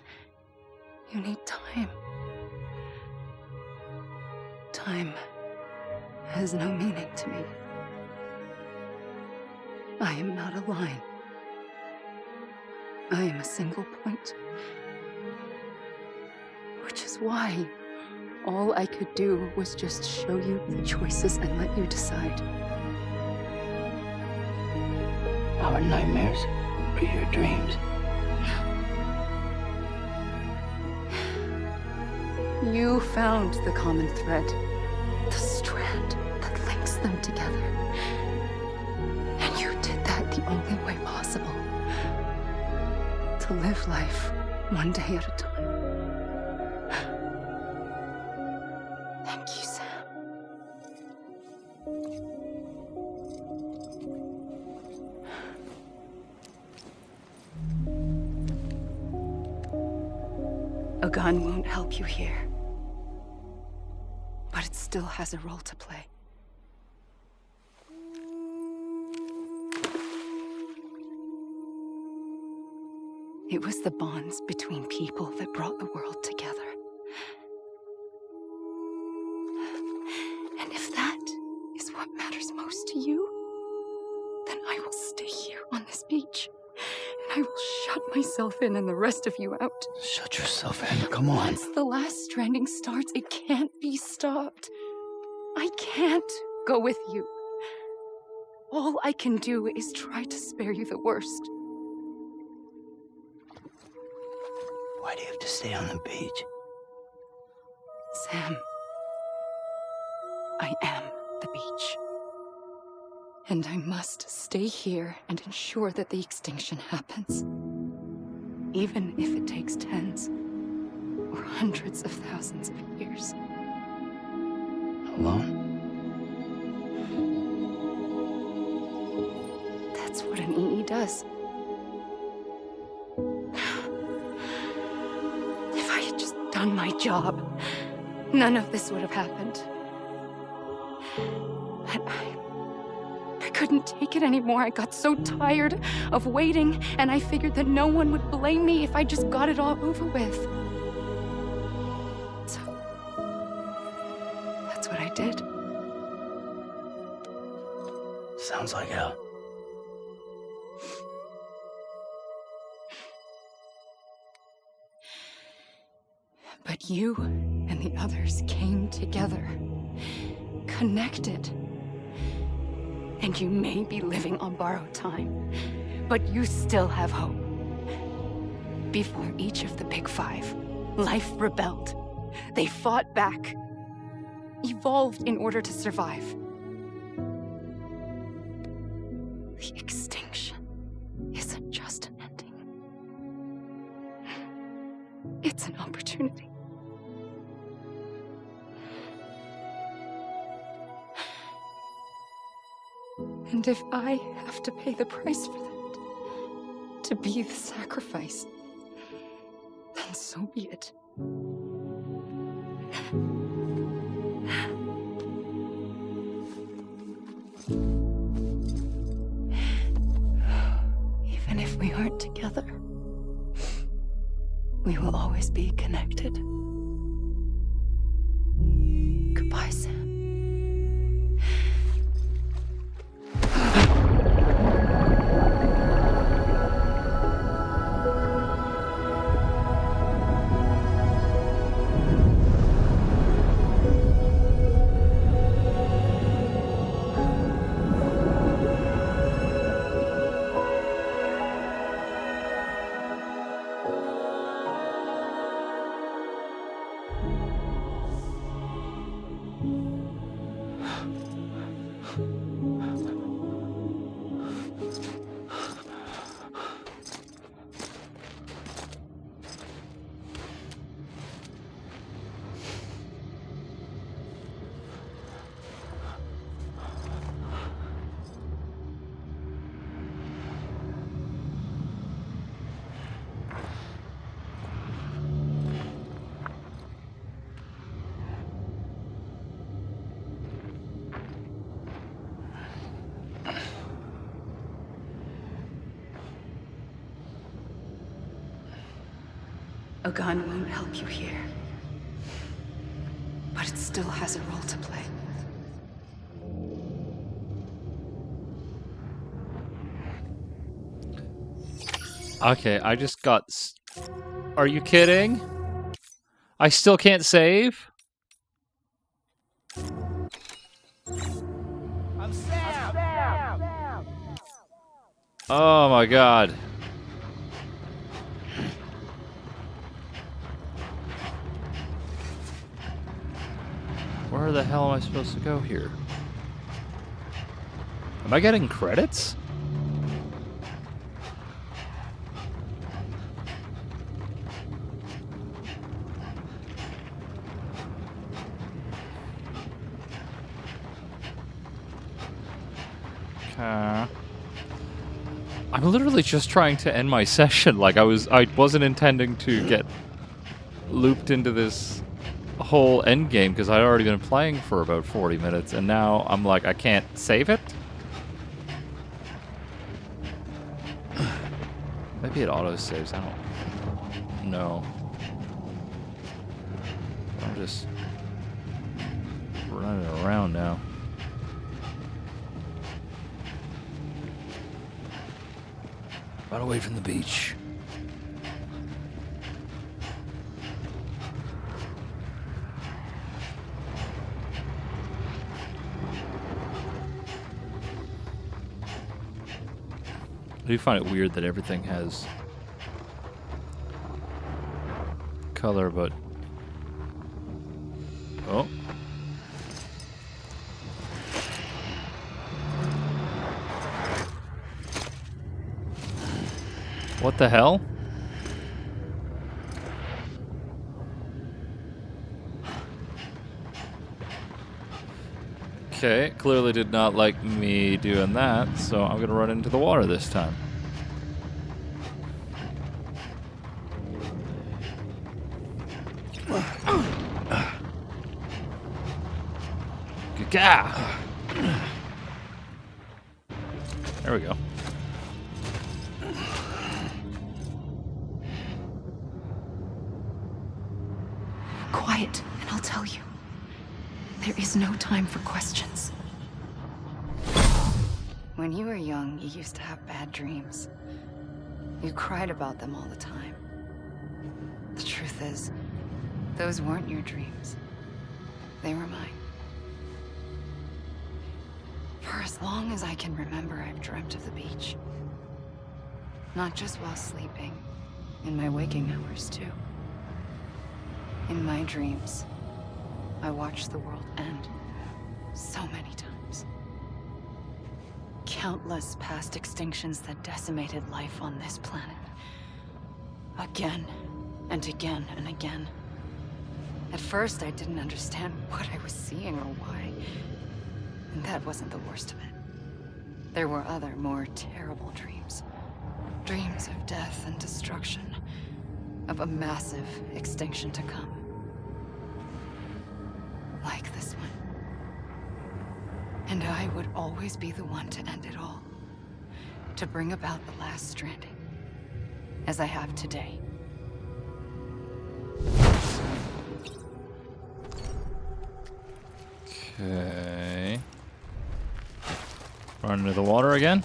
You need time. Time has no meaning to me. I am not a line. I am a single point. Which is why all I could do was just show you the choices and let you decide. Our nightmares or your dreams? You found the common thread, the strand that links them together. And you did that the only way possible. To live life one day at a time. Thank you, Sam. A gun won't help you here. But it still has a role to play. It was the bonds between people that brought the world together. And if that is what matters most to you, then I will stay here on this beach. And I will shut myself in and the rest of you out. Shut yourself in, come on. Once the last stranding starts, it can't be stopped. I can't go with you. All I can do is try to spare you the worst. Why do you have to stay on the beach? Sam, I am the beach. And I must stay here and ensure that the extinction happens. Even if it takes tens or hundreds of thousands of years. Alone? That's what an EE does. If I had just done my job, none of this would have happened. But I couldn't take it anymore. I got so tired of waiting, and I figured that no one would blame me if I just got it all over with. So, that's what I did. Sounds like hell. But you and the others came together, connected. And you may be living on borrowed time, but you still have hope. Before each of the Big Five, life rebelled. They fought back, evolved in order to survive. The extinction isn't just an ending. It's an opportunity. And if I have to pay the price for that, to be the sacrifice, then so be it. Even if we aren't together, we will always be connected. Goodbye, Sam. A gun won't help you here. But it still has a role to play. Okay, I just got... Are you kidding? I still can't save? Oh my god. Where the hell am I supposed to go here? Am I getting credits? I'm literally just trying to end my session. Like I wasn't intending to get looped into this whole end game because I'd already been playing for about 40 minutes, and now I'm like, I can't save it? Maybe it auto-saves, I don't know. I'm just running around now. Run away from the beach. I do find it weird that everything has color, but... Oh. What the hell? Okay, clearly did not like me doing that, so I'm gonna run into the water this time. Gah! There we go. Quiet, and I'll tell you. There is no time for questions. When you were young, you used to have bad dreams. You cried about them all the time. The truth is, those weren't your dreams. They were mine. For as long as I can remember, I've dreamt of the beach. Not just while sleeping, in my waking hours too. In my dreams, I watched the world end so many times. Countless past extinctions that decimated life on this planet. Again and again and again. At first, I didn't understand what I was seeing or why. And that wasn't the worst of it. There were other, more terrible dreams. Dreams of death and destruction. Of a massive extinction to come. Like this one. And I would always be the one to end it all. To bring about the last stranding. As I have today. Okay. Run into the water again.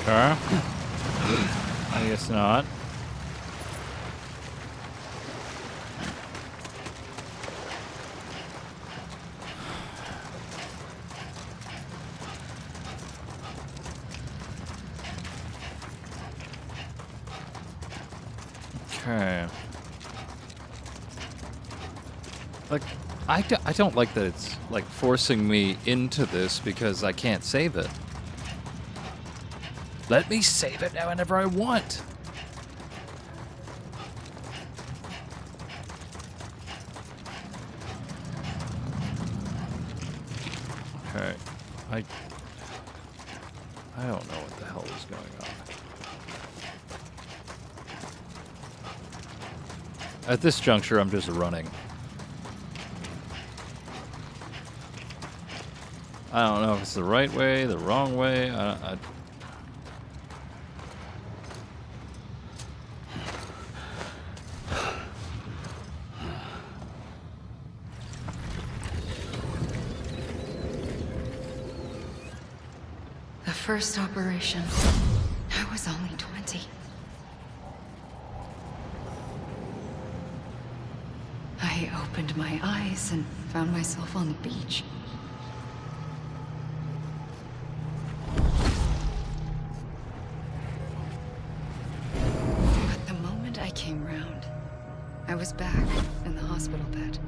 Okay. I guess not. Okay. Like, I don't like that it's, like, forcing me into this because I can't save it. Let me save it now whenever I want. Okay. I don't know what the hell is going on. At this juncture, I'm just running. I don't know if it's the right way, the wrong way. The first operation, I was only 20. I opened my eyes and found myself on the beach. But the moment I came round, I was back in the hospital bed.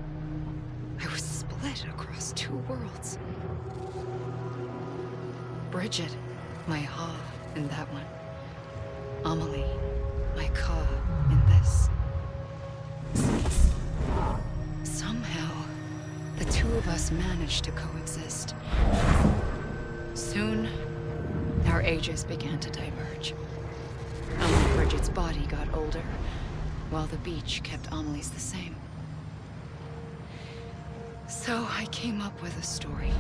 I was split across two worlds. Bridget, my Ha in that one. Amelie, my Ka in this. Somehow, the two of us managed to coexist. Soon, our ages began to diverge. Only Bridget's body got older, while the beach kept Amelie's the same. So I came up with a story.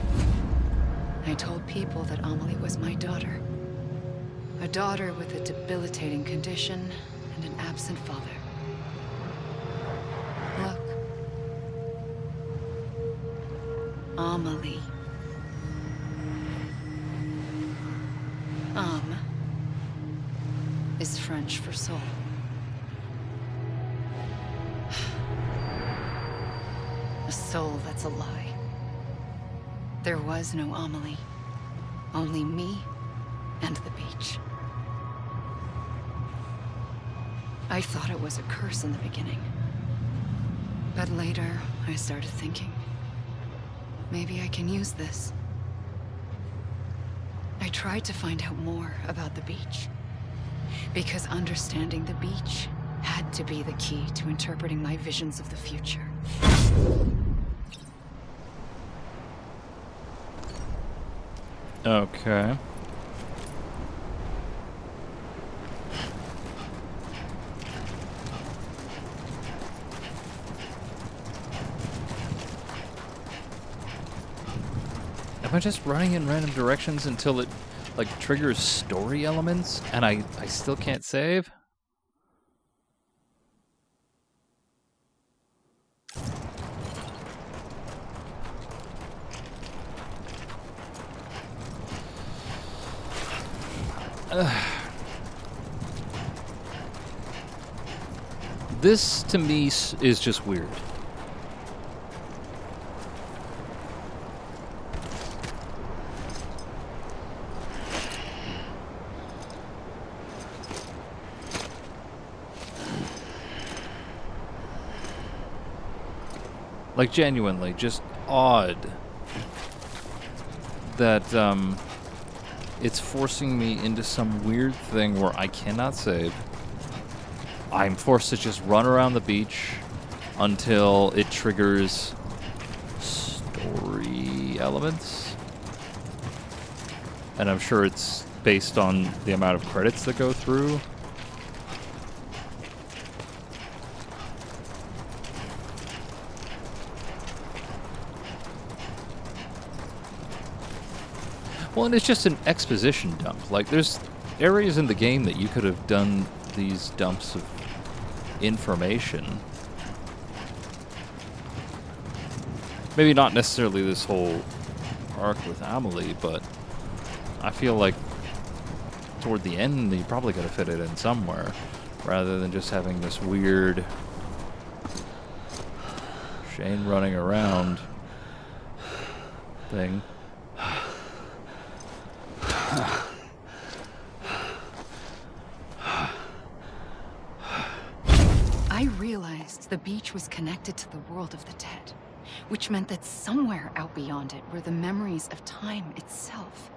I told people that Amelie was my daughter. A daughter with a debilitating condition and an absent father. Look. Amelie. Âme is French for soul. A soul that's a lie. There was no Amelie. Only me and the beach. I thought it was a curse in the beginning. But later, I started thinking, maybe I can use this. I tried to find out more about the beach. Because understanding the beach had to be the key to interpreting my visions of the future. Okay. Am I just running in random directions until it, like, triggers story elements and I still can't save? This, to me, is just weird. Like, genuinely, just odd that, it's forcing me into some weird thing where I cannot save. I'm forced to just run around the beach until it triggers story elements. And I'm sure it's based on the amount of credits that go through. Well, and it's just an exposition dump. Like, there's areas in the game that you could have done these dumps of information. Maybe not necessarily this whole arc with Amelie, but I feel like toward the end you probably could have fit it in somewhere, rather than just having this weird Shane running around thing. I realized the beach was connected to the world of the dead, which meant that somewhere out beyond it were the memories of time itself,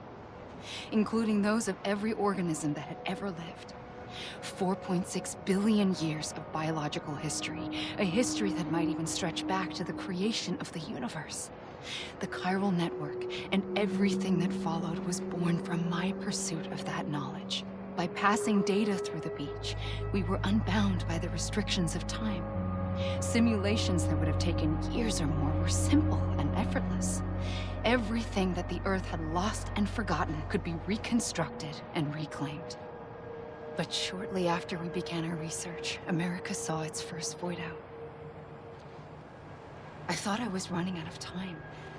including those of every organism that had ever lived. 4.6 billion years of biological history, a history that might even stretch back to the creation of the universe. The chiral network and everything that followed was born from my pursuit of that knowledge. By passing data through the beach, we were unbound by the restrictions of time. Simulations that would have taken years or more were simple and effortless. Everything that the Earth had lost and forgotten could be reconstructed and reclaimed. But shortly after we began our research, America saw its first void out. I thought I was running out of time,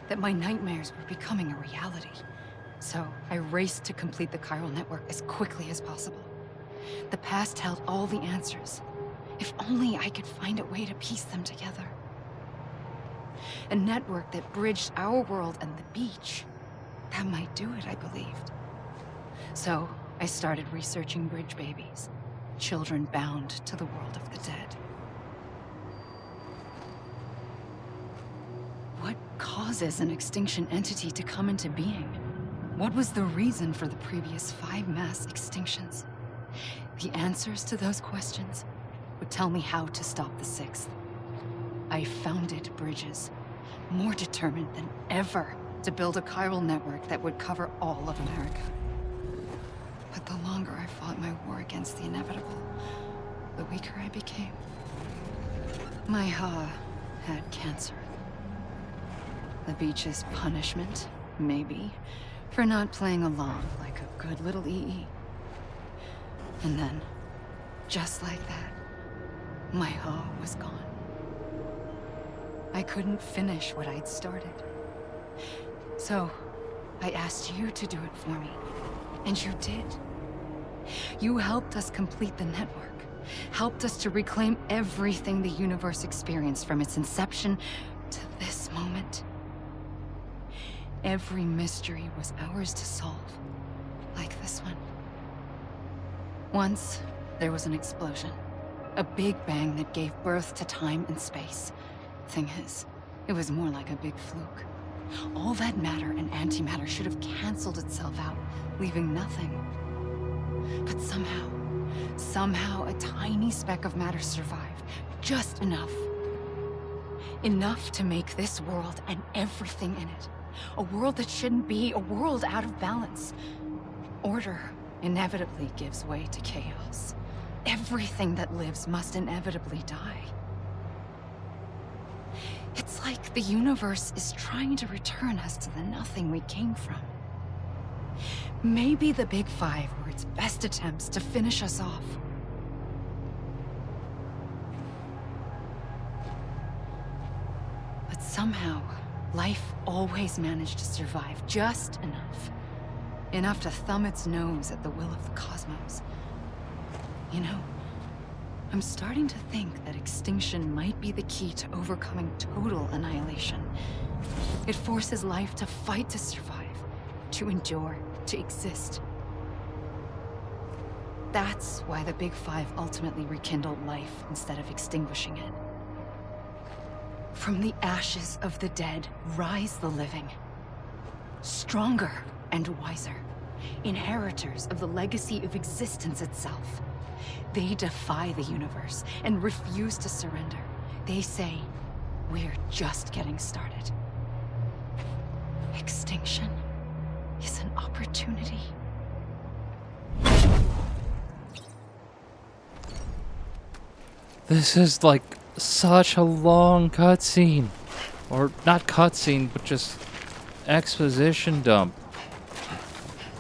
that my nightmares were becoming a reality. So I raced to complete the chiral network as quickly as possible. The past held all the answers. If only I could find a way to piece them together. A network that bridged our world and the beach. That might do it, I believed. So I started researching bridge babies, children bound to the world of the dead. What causes an extinction entity to come into being? What was the reason for the previous 5 mass extinctions? The answers to those questions would tell me how to stop the 6th. I founded bridges, more determined than ever to build a chiral network that would cover all of America. But the longer I fought my war against the inevitable, the weaker I became. My Ha had cancer. The beach's punishment, maybe, for not playing along like a good little EE. And then, just like that, my Ha was gone. I couldn't finish what I'd started. So, I asked you to do it for me, and you did. You helped us complete the network, helped us to reclaim everything the universe experienced from its inception to this moment. Every mystery was ours to solve, like this one. Once, there was an explosion. A big bang that gave birth to time and space. Thing is, it was more like a big fluke. All that matter and antimatter should have canceled itself out, leaving nothing. But somehow a tiny speck of matter survived. Just enough. Enough to make this world and everything in it. A world that shouldn't be, a world out of balance. Order inevitably gives way to chaos. Everything that lives must inevitably die. It's like the universe is trying to return us to the nothing we came from. Maybe the Big Five were its best attempts to finish us off. But somehow, life always managed to survive just enough. Enough to thumb its nose at the will of the cosmos. You know, I'm starting to think that extinction might be the key to overcoming total annihilation. It forces life to fight to survive, to endure, to exist. That's why the Big Five ultimately rekindled life instead of extinguishing it. From the ashes of the dead rise the living. Stronger and wiser. Inheritors of the legacy of existence itself. They defy the universe and refuse to surrender. They say, we're just getting started. Extinction is an opportunity. This is like such a long cutscene. Or not cutscene, but just exposition dump.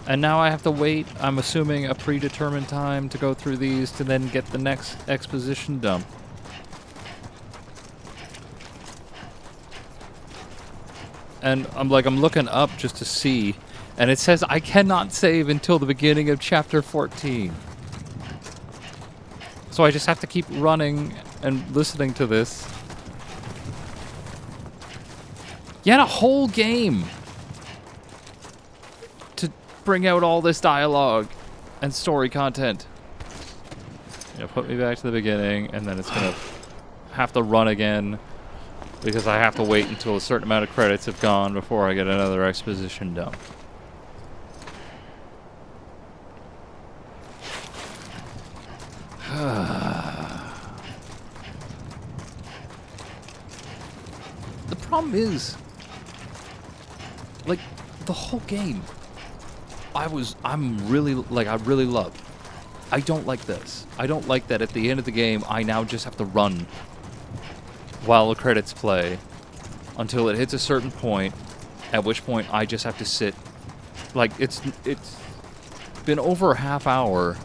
And now I have to wait, I'm assuming, a predetermined time to go through these to then get the next exposition dump. And I'm looking up just to see, and it says I cannot save until the beginning of chapter 14. So I just have to keep running and listening to this. Yet a whole game to bring out all this dialogue and story content. Put me back to the beginning, and then it's gonna have to run again because I have to wait until a certain amount of credits have gone before I get another exposition dump. The problem is, like, the whole game, I really love. I don't like this. I don't like that at the end of the game, I now just have to run while the credits play until it hits a certain point, at which point I just have to sit. Like, it's been over a half hour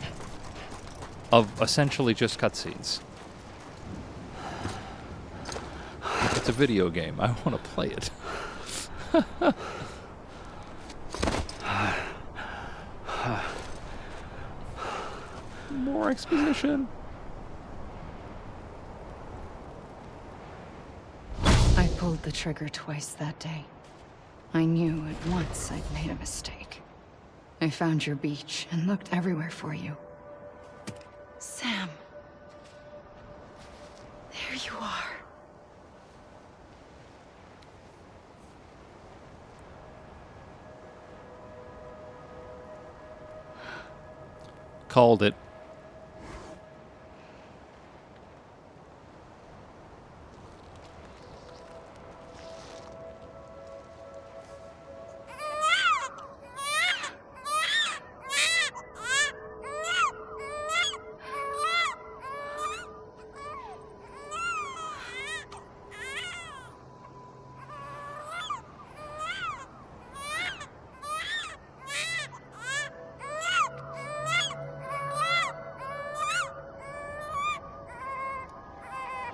of essentially just cutscenes. It's a video game. I want to play it. More exposition. I pulled the trigger twice that day. I knew at once I'd made a mistake. I found your beach and looked everywhere for you. Sam. There you are. Called it.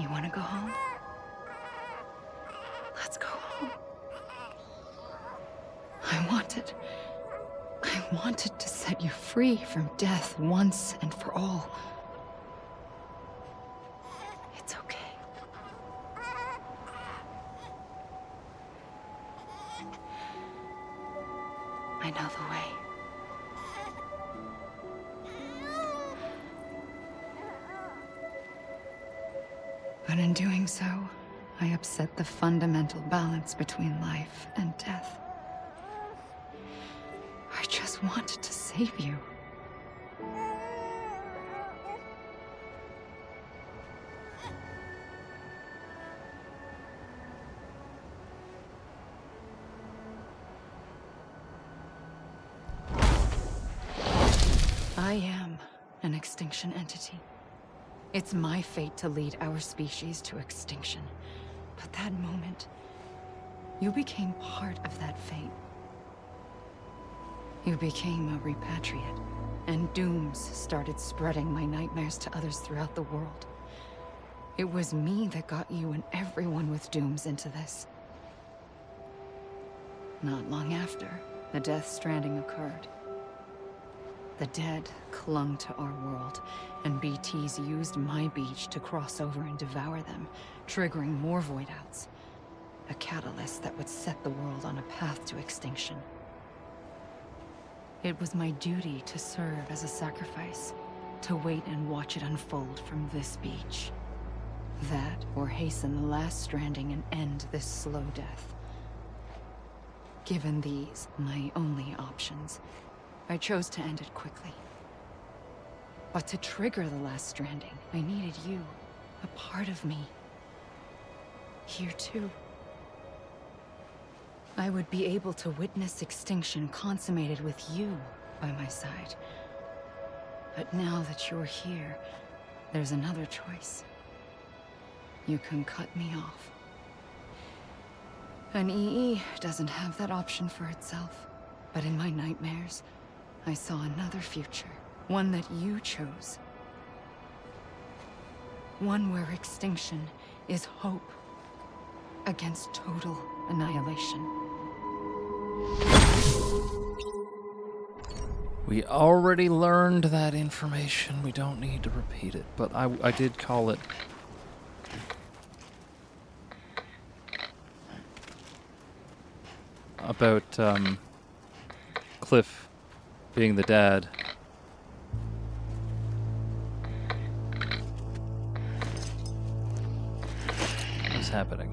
You want to go home? Let's go home. I wanted to set you free from death once and for all. It's okay. I know the way. But in doing so, I upset the fundamental balance between life and death. I just wanted to save you. I am an extinction entity. It's my fate to lead our species to extinction. But that moment, you became part of that fate. You became a repatriate, and dooms started spreading my nightmares to others throughout the world. It was me that got you and everyone with dooms into this. Not long after, the Death Stranding occurred. The dead clung to our world, and BTs used my beach to cross over and devour them, triggering more void outs. A catalyst that would set the world on a path to extinction. It was my duty to serve as a sacrifice, to wait and watch it unfold from this beach. That, or hasten the last stranding and end this slow death. Given these, my only options, I chose to end it quickly. But to trigger the last stranding, I needed you, a part of me. Here too. I would be able to witness extinction consummated with you by my side. But now that you're here, there's another choice. You can cut me off. An EE doesn't have that option for itself. But in my nightmares, I saw another future, one that you chose. One where extinction is hope against total annihilation. We already learned that information. We don't need to repeat it, but I did call it. About Cliff being the dad. What's happening?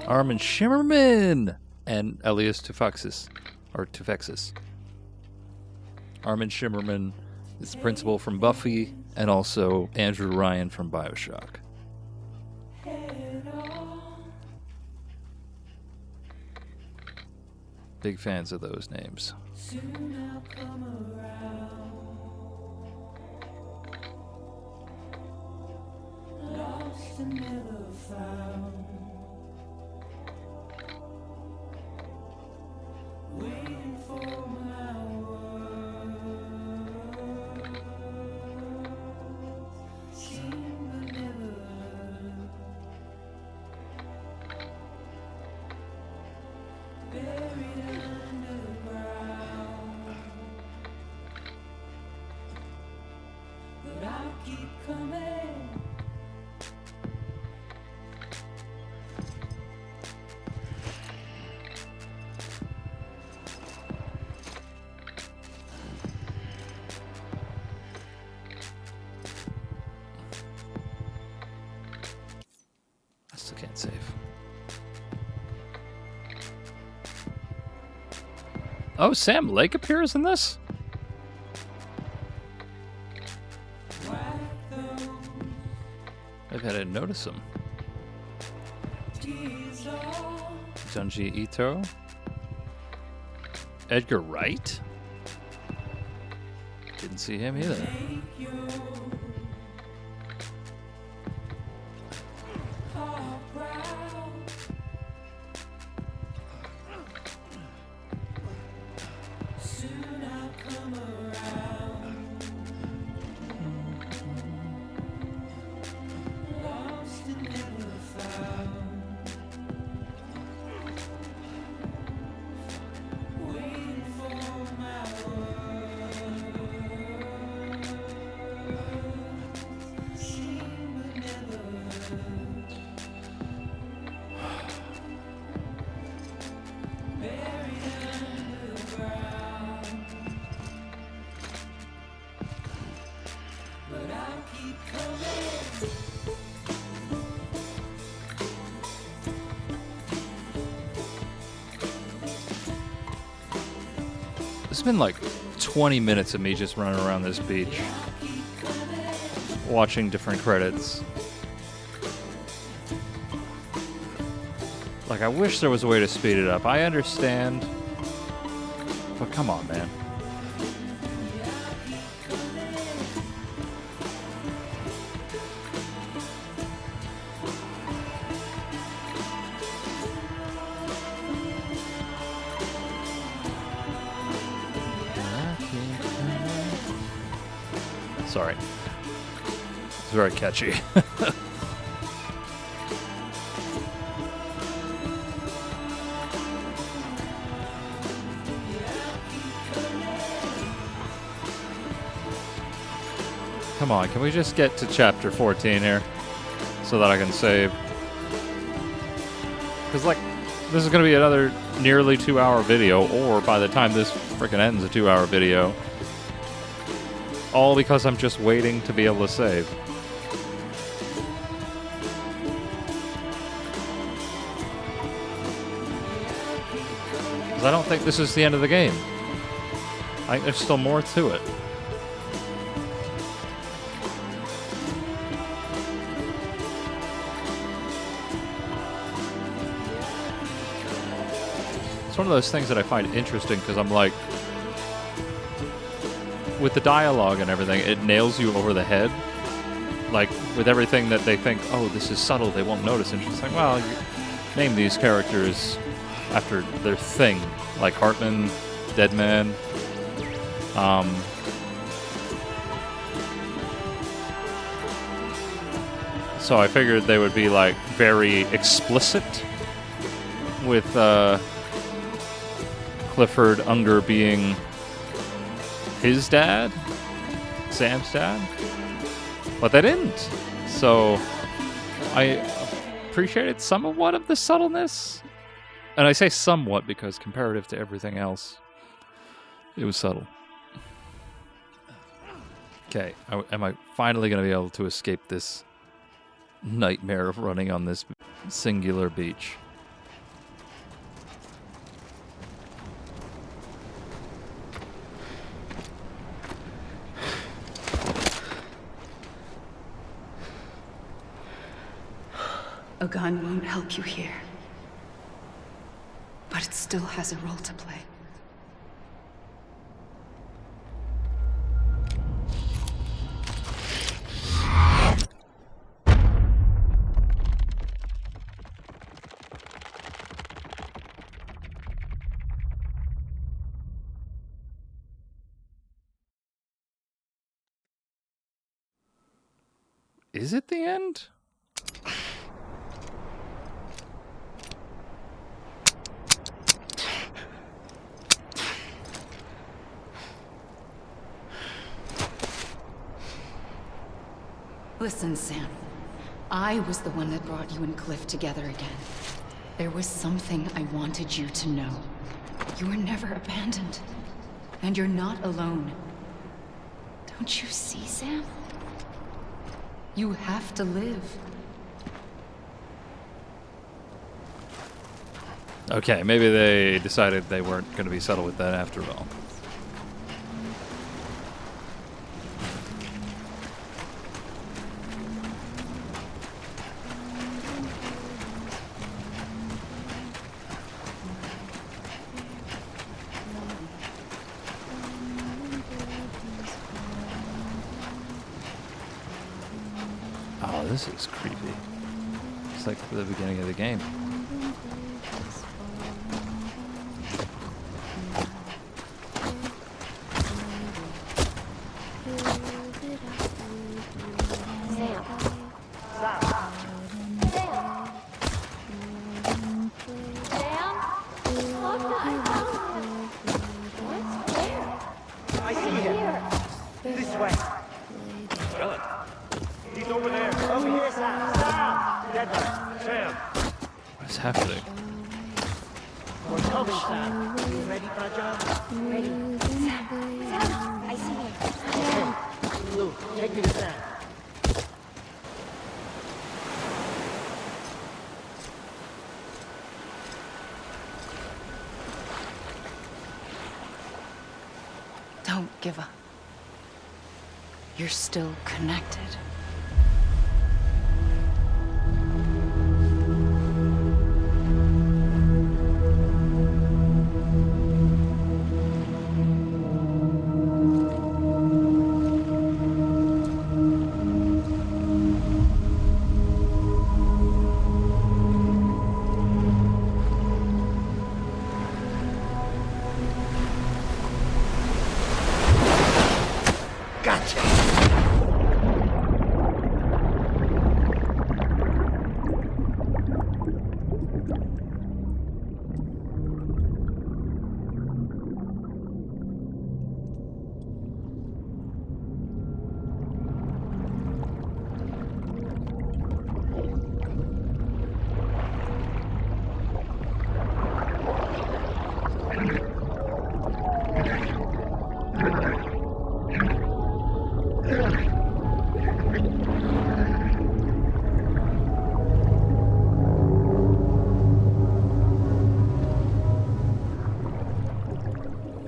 Armin Shimmerman and Elias Tufexis, or Tufexis. Armin Shimmerman is the principal from Buffy, and also Andrew Ryan from BioShock. Big fans of those names. I still can't save. Oh, Sam Lake appears in this? Maybe I didn't notice him. Junji Ito. Edgar Wright? Didn't see him either. It's been like 20 minutes of me just running around this beach, watching different credits. Like, I wish there was a way to speed it up. I understand, but come on, man. Sorry. It's very catchy. Come on, can we just get to chapter 14 here so that I can save? Because, like, this is going to be another nearly 2-hour video, or by the time this freaking ends, a 2-hour video. All because I'm just waiting to be able to save. Because I don't think this is the end of the game. I think there's still more to it. It's one of those things that I find interesting because I'm like, with the dialogue and everything, it nails you over the head. Like, with everything that they think, oh, this is subtle, they won't notice. And she's like, well, you name these characters after their thing. Like Hartman, Deadman. So I figured they would be, like, very explicit with Clifford Unger being his dad, Sam's dad, but they didn't. So I appreciated somewhat of the subtleness, and I say somewhat because comparative to everything else, it was subtle. Okay, am I finally going to be able to escape this nightmare of running on this singular beach? A gun won't help you here. But it still has a role to play. Is it the end? Listen, Sam. I was the one that brought you and Cliff together again. There was something I wanted you to know. You were never abandoned. And you're not alone. Don't you see, Sam? You have to live. Okay, maybe they decided they weren't going to be settled with that after all. Oh, this is creepy. It's like the beginning of the game. I see him. This way. He's over there. Over here, Sam. Sam! Dead. Sam. What is happening? We're coming, Sam. You ready for a job? Ready. Sam, I see him. Okay. Lou, take me to Sam. Don't give up. You're still connected.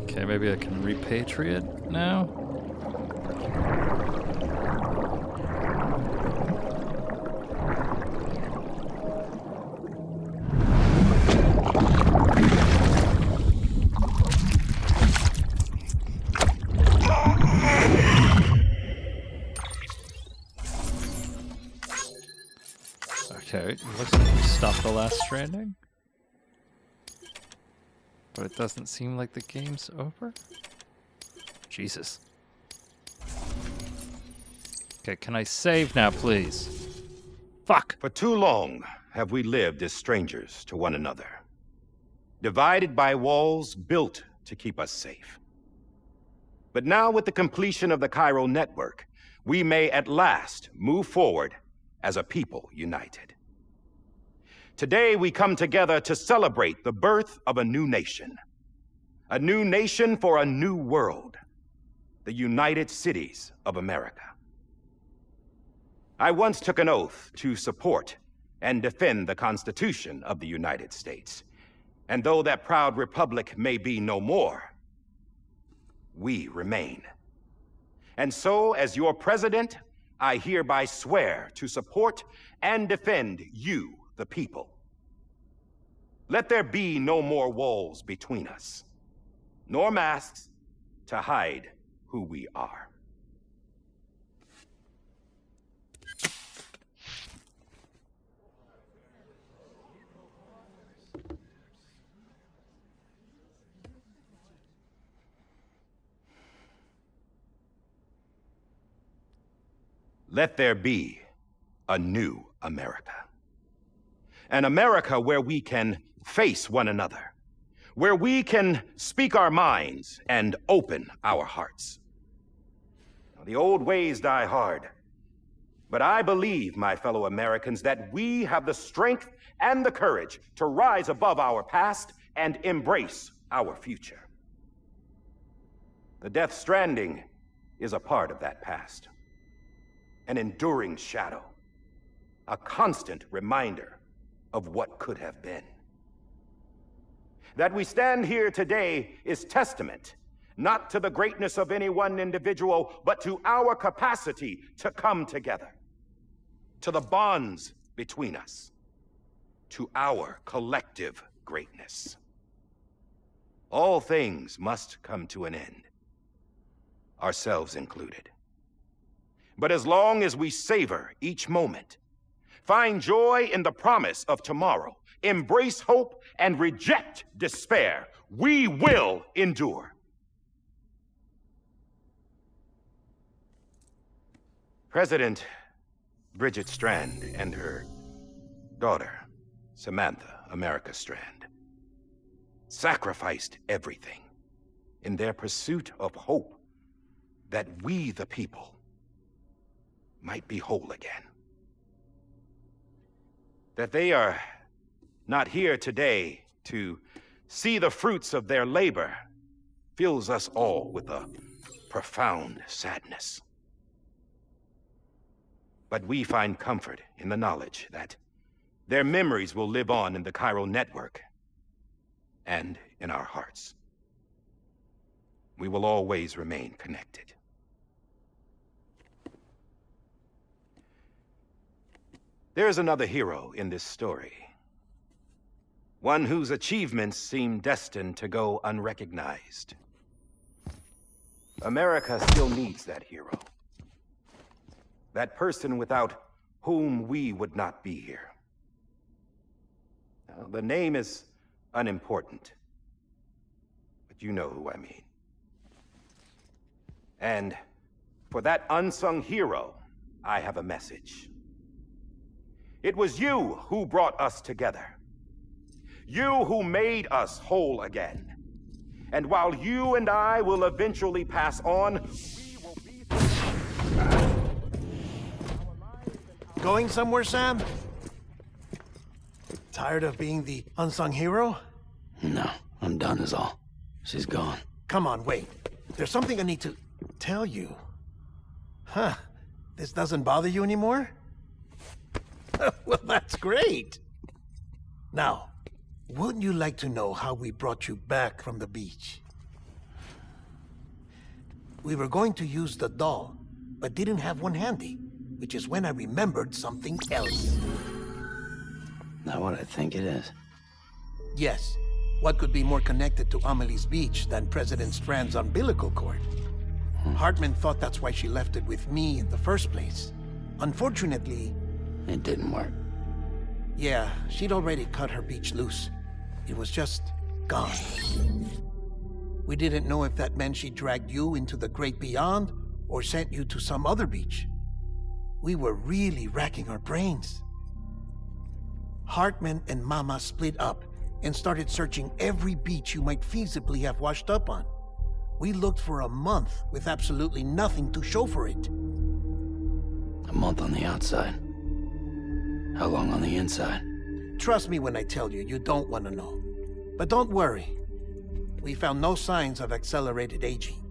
Okay, maybe I can repatriate now? Okay, looks like we stopped the last stranding. But it doesn't seem like the game's over. Jesus. Okay, can I save now, please? Fuck! For too long have we lived as strangers to one another. Divided by walls built to keep us safe. But now with the completion of the chiral network, we may at last move forward as a people united. Today we come together to celebrate the birth of a new nation. A new nation for a new world. the United Cities of America. I once took an oath to support and defend the Constitution of the United States. And though that proud republic may be no more, we remain. And so, as your president, I hereby swear to support and defend you, the people. Let there be no more walls between us, nor masks to hide who we are. Let there be a new America. An America where we can face one another, where we can speak our minds and open our hearts. Now, the old ways die hard, but I believe, my fellow Americans, that we have the strength and the courage to rise above our past and embrace our future. The Death Stranding is a part of that past. An enduring shadow, a constant reminder of what could have been. That we stand here today is testament, not to the greatness of any one individual, but to our capacity to come together, to the bonds between us, to our collective greatness. All things must come to an end, ourselves included. But as long as we savor each moment, find joy in the promise of tomorrow, embrace hope, and reject despair, we will endure. President Bridget Strand and her daughter, Samantha America Strand, sacrificed everything in their pursuit of hope that we, the people, might be whole again. That they are not here today to see the fruits of their labor fills us all with a profound sadness. But we find comfort in the knowledge that their memories will live on in the chiral network and in our hearts. We will always remain connected. There's another hero in this story. One whose achievements seem destined to go unrecognized. America still needs that hero. That person without whom we would not be here. Now, the name is unimportant, but you know who I mean. And for that unsung hero, I have a message. It was you who brought us together. You who made us whole again. And while you and I will eventually pass on, we will be... Going somewhere, Sam? Tired of being the unsung hero? No, I'm done is all. She's gone. Come on, wait. There's something I need to tell you. Huh. This doesn't bother you anymore? Well, that's great. Now, wouldn't you like to know how we brought you back from the beach? We were going to use the doll, but didn't have one handy, which is when I remembered something else. Not what I think it is. Yes. What could be more connected to Amelie's beach than President Strand's umbilical cord? Hartman thought that's why she left it with me in the first place. Unfortunately... It didn't work. Yeah, she'd already cut her beach loose. It was just gone. We didn't know if that meant she dragged you into the great beyond or sent you to some other beach. We were really racking our brains. Hartman and Mama split up and started searching every beach you might feasibly have washed up on. We looked for a month with absolutely nothing to show for it. A month on the outside. How long on the inside? Trust me when I tell you, you don't want to know. But don't worry. We found no signs of accelerated aging.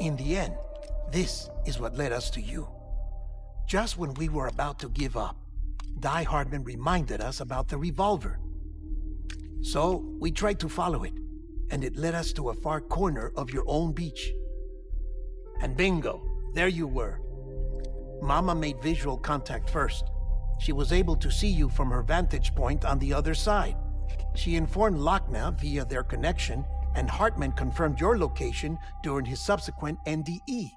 In the end, this is what led us to you. Just when we were about to give up, Die Hardman reminded us about the revolver. So, we tried to follow it, and it led us to a far corner of your own beach. And bingo, there you were. Mama made visual contact first. She was able to see you from her vantage point on the other side. She informed Lochna via their connection, and Hartman confirmed your location during his subsequent NDE.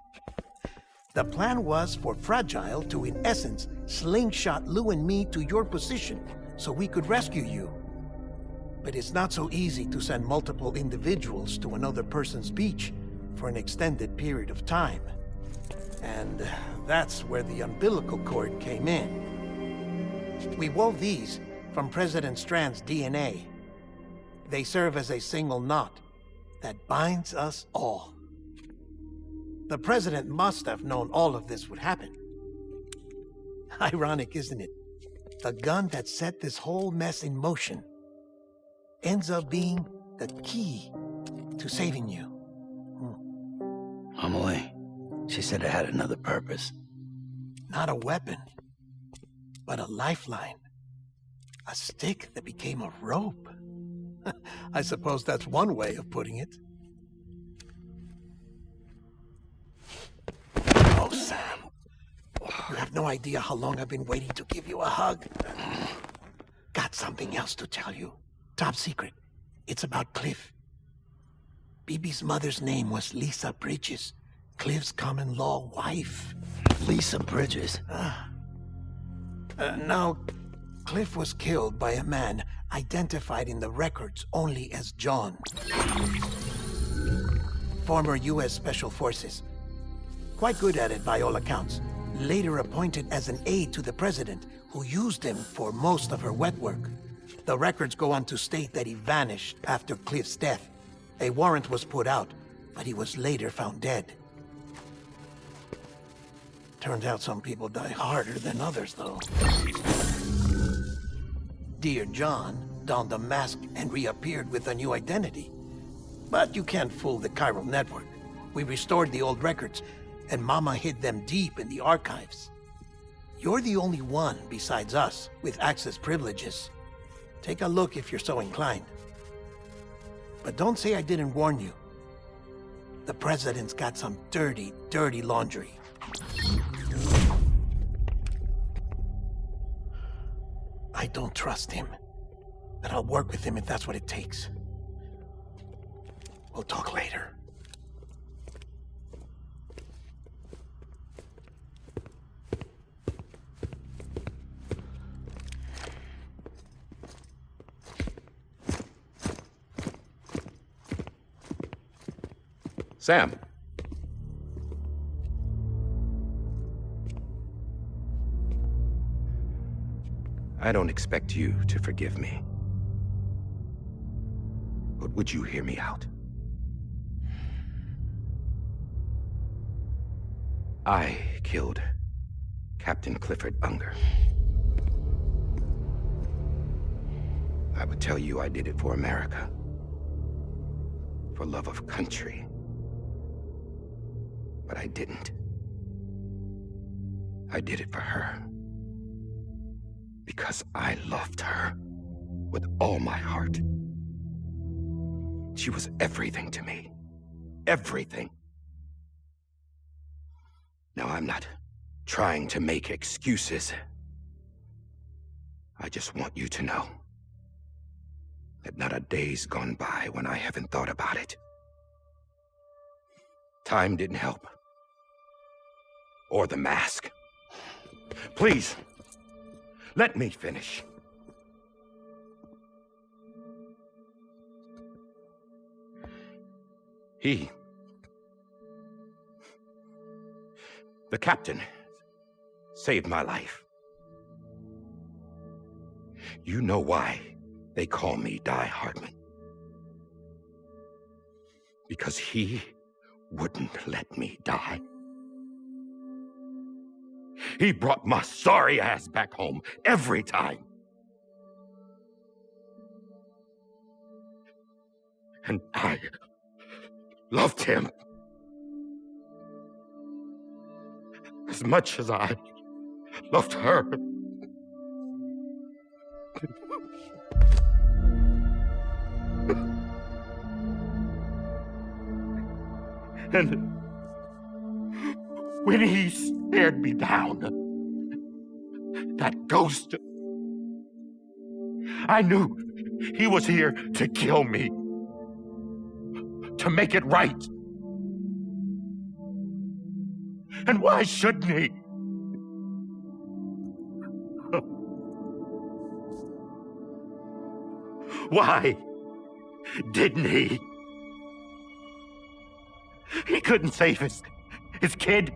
The plan was for Fragile to, in essence, slingshot Lou and me to your position so we could rescue you. But it's not so easy to send multiple individuals to another person's beach for an extended period of time. And that's where the umbilical cord came in. We wove these from President Strand's DNA. They serve as a single knot that binds us all. The President must have known all of this would happen. Ironic, isn't it? The gun that set this whole mess in motion ends up being the key to saving you. Amelie, she said it had another purpose. Not a weapon, but a lifeline. A stick that became a rope. I suppose that's one way of putting it. Oh, Sam. You have no idea how long I've been waiting to give you a hug. Got something else to tell you. Top secret. It's about Cliff. Bibi's mother's name was Lisa Bridges, Cliff's common-law wife. Lisa Bridges? Now, Cliff was killed by a man identified in the records only as John. Former U.S. Special Forces. Quite good at it by all accounts. Later appointed as an aide to the president, who used him for most of her wet work. The records go on to state that he vanished after Cliff's death. A warrant was put out, but he was later found dead. Turns out some people die harder than others, though. Dear John donned a mask and reappeared with a new identity. But you can't fool the chiral network. We restored the old records, and Mama hid them deep in the archives. You're the only one besides us with access privileges. Take a look if you're so inclined. But don't say I didn't warn you. The president's got some dirty, dirty laundry. I don't trust him, but I'll work with him if that's what it takes. We'll talk later. Sam. I don't expect you to forgive me. But would you hear me out? I killed Captain Clifford Unger. I would tell you I did it for America. For love of country. But I didn't. I did it for her. Because I loved her with all my heart. She was everything to me. Everything. Now, I'm not trying to make excuses. I just want you to know that not a day's gone by when I haven't thought about it. Time didn't help. Or the mask. Please, let me finish. The captain, saved my life. You know why they call me Die Hardman. Because he wouldn't let me die. He brought my sorry ass back home every time. And I loved him. as much as I loved her. And when he stared me down, that ghost, I knew he was here to kill me, to make it right. And why shouldn't he? Why didn't he? He couldn't save his kid,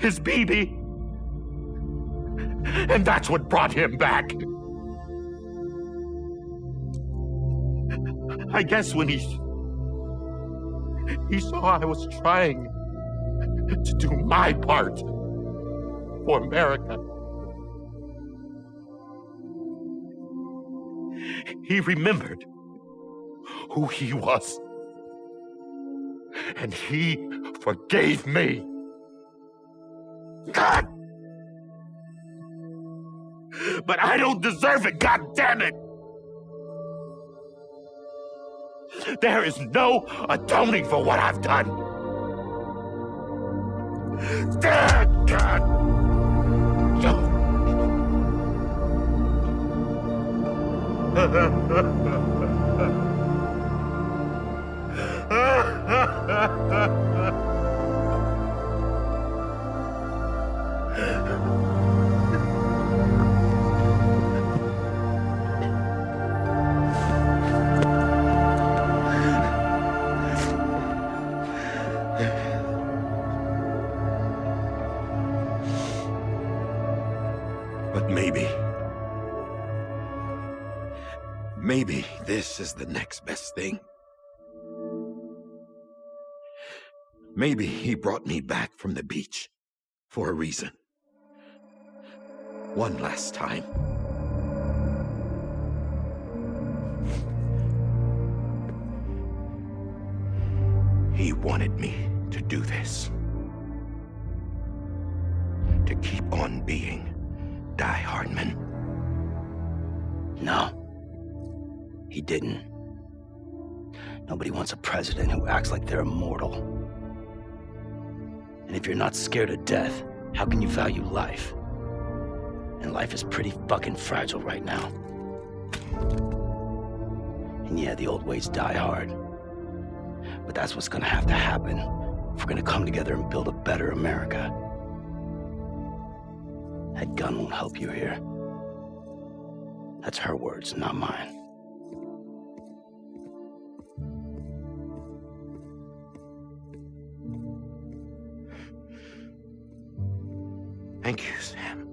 his baby. And that's what brought him back. I guess when he saw I was trying to do my part for America, he remembered who he was. And he forgave me. God! But I don't deserve it, God damn it! There is no atoning for what I've done. God! But maybe this is the next best thing. Maybe he brought me back from the beach for a reason. One last time. He wanted me to do this. To keep on being Die Hardman. No. He didn't. Nobody wants a president who acts like they're immortal. And if you're not scared of death, how can you value life? And life is pretty fucking fragile right now. And yeah, the old ways die hard. But that's what's gonna have to happen if we're gonna come together and build a better America. That gun won't help you here. That's her words, not mine. Thank you, Sam.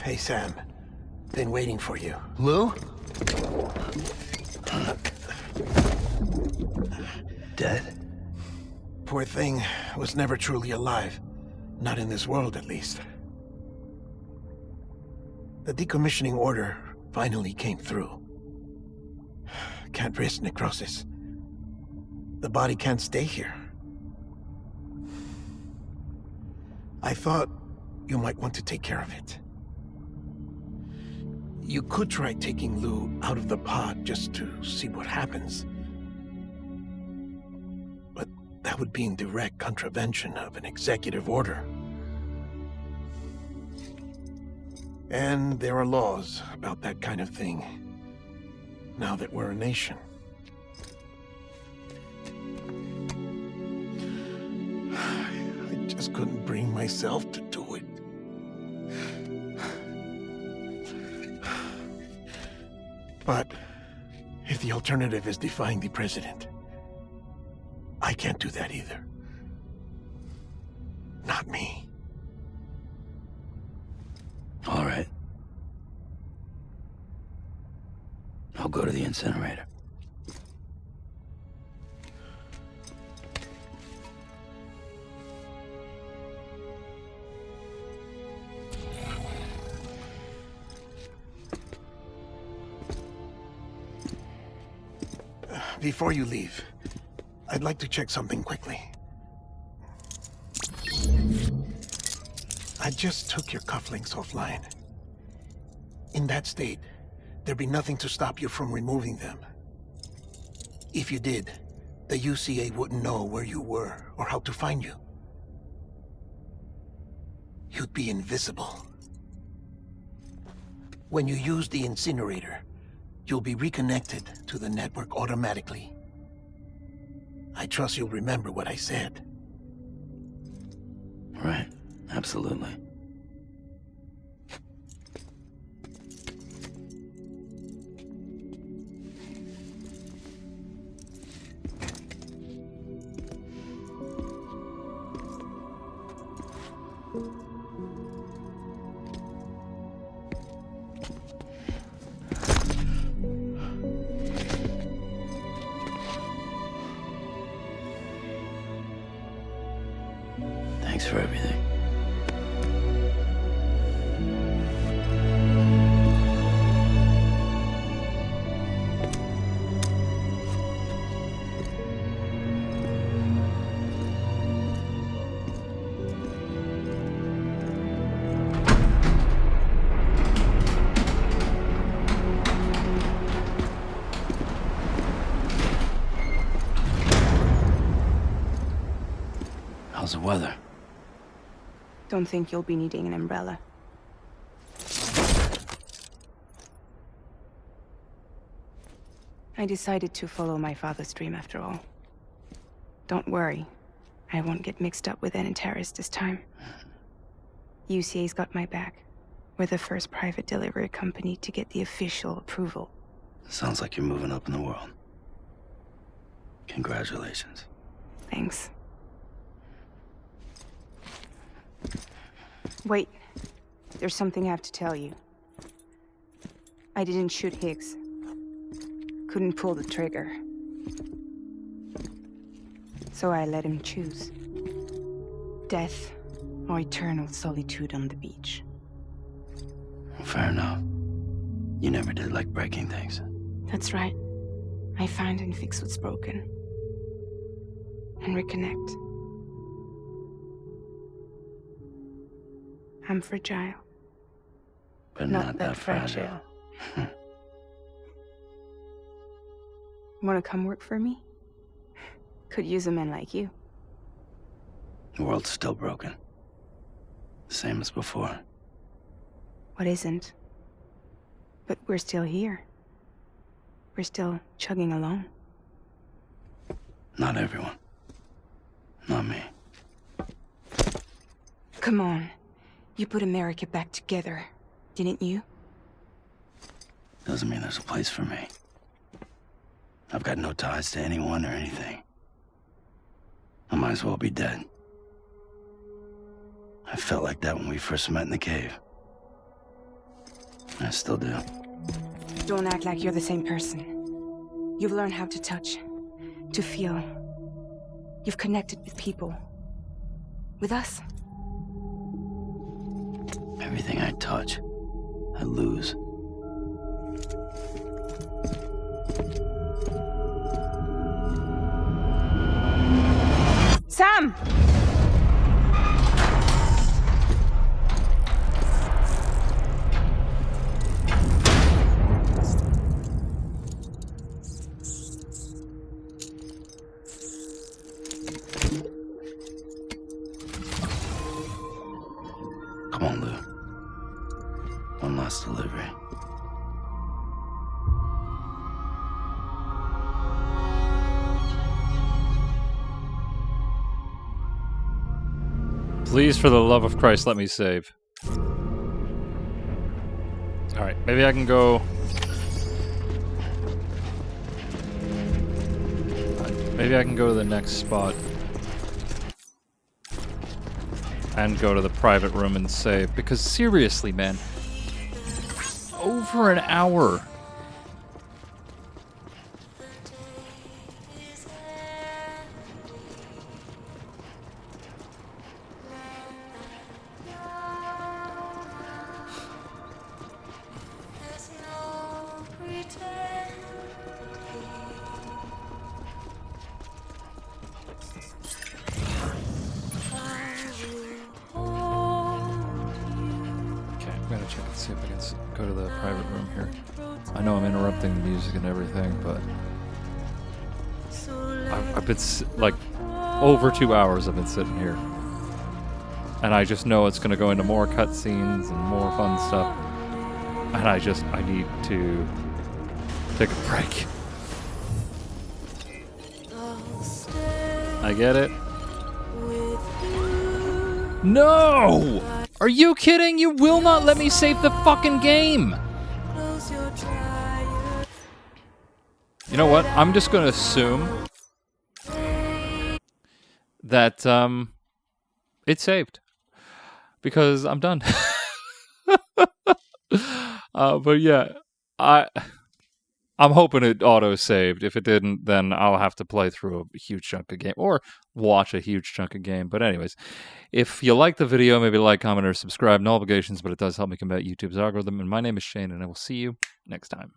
Hey, Sam. Been waiting for you. Lou? Dead? Poor thing was never truly alive. Not in this world, at least. The decommissioning order finally came through. Can't risk necrosis. The body can't stay here. I thought you might want to take care of it. You could try taking Lou out of the pod just to see what happens. But that would be in direct contravention of an executive order. And there are laws about that kind of thing, now that we're a nation. I just couldn't bring myself to do it. But if the alternative is defying the president, I can't do that either. Not me. All right. I'll go to the incinerator. Before you leave, I'd like to check something quickly. I just took your cufflinks offline. In that state, there'd be nothing to stop you from removing them. If you did, the UCA wouldn't know where you were or how to find you. You'd be invisible. When you use the incinerator, you'll be reconnected to the network automatically. I trust you'll remember what I said. Right, absolutely. Thanks for everything. How's the weather? Don't think you'll be needing an umbrella. I decided to follow my father's dream after all. Don't worry, I won't get mixed up with any terrorists this time. UCA's got my back. We're the first private delivery company to get the official approval. Sounds like you're moving up in the world. Congratulations. Thanks. Wait, there's something I have to tell you. I didn't shoot Higgs. Couldn't pull the trigger. So I let him choose. Death or eternal solitude on the beach. Fair enough. You never did like breaking things. That's right. I find and fix what's broken. And reconnect. I'm fragile. But not that fragile. Wanna come work for me? Could use a man like you. The world's still broken. Same as before. What isn't? But we're still here. We're still chugging along. Not everyone. Not me. Come on. You put America back together, didn't you? Doesn't mean there's a place for me. I've got no ties to anyone or anything. I might as well be dead. I felt like that when we first met in the cave. I still do. Don't act like you're the same person. You've learned how to touch, to feel. You've connected with people. With us. Everything I touch, I lose. Sam! Come on, Lou. One last delivery. Please, for the love of Christ, let me save. Alright, maybe I can go... Maybe I can go to the next spot. And go to the private room and save. Because seriously, man. Over an hour. see if I can go to the private room here. I know I'm interrupting the music and everything, but I've been like over 2 hours. I've been sitting here, and I just know it's going to go into more cutscenes and more fun stuff. And I need to take a break. I get it. No! Are you kidding? You will not let me save the fucking game! You know what? I'm just gonna assume that, it saved. Because I'm done. But yeah, I'm hoping it auto-saved. If it didn't, then I'll have to play through a huge chunk of game, or watch a huge chunk of game. But anyways, if you like the video, maybe like, comment, or subscribe. No obligations, but it does help me combat YouTube's algorithm. And my name is Shane, and I will see you next time.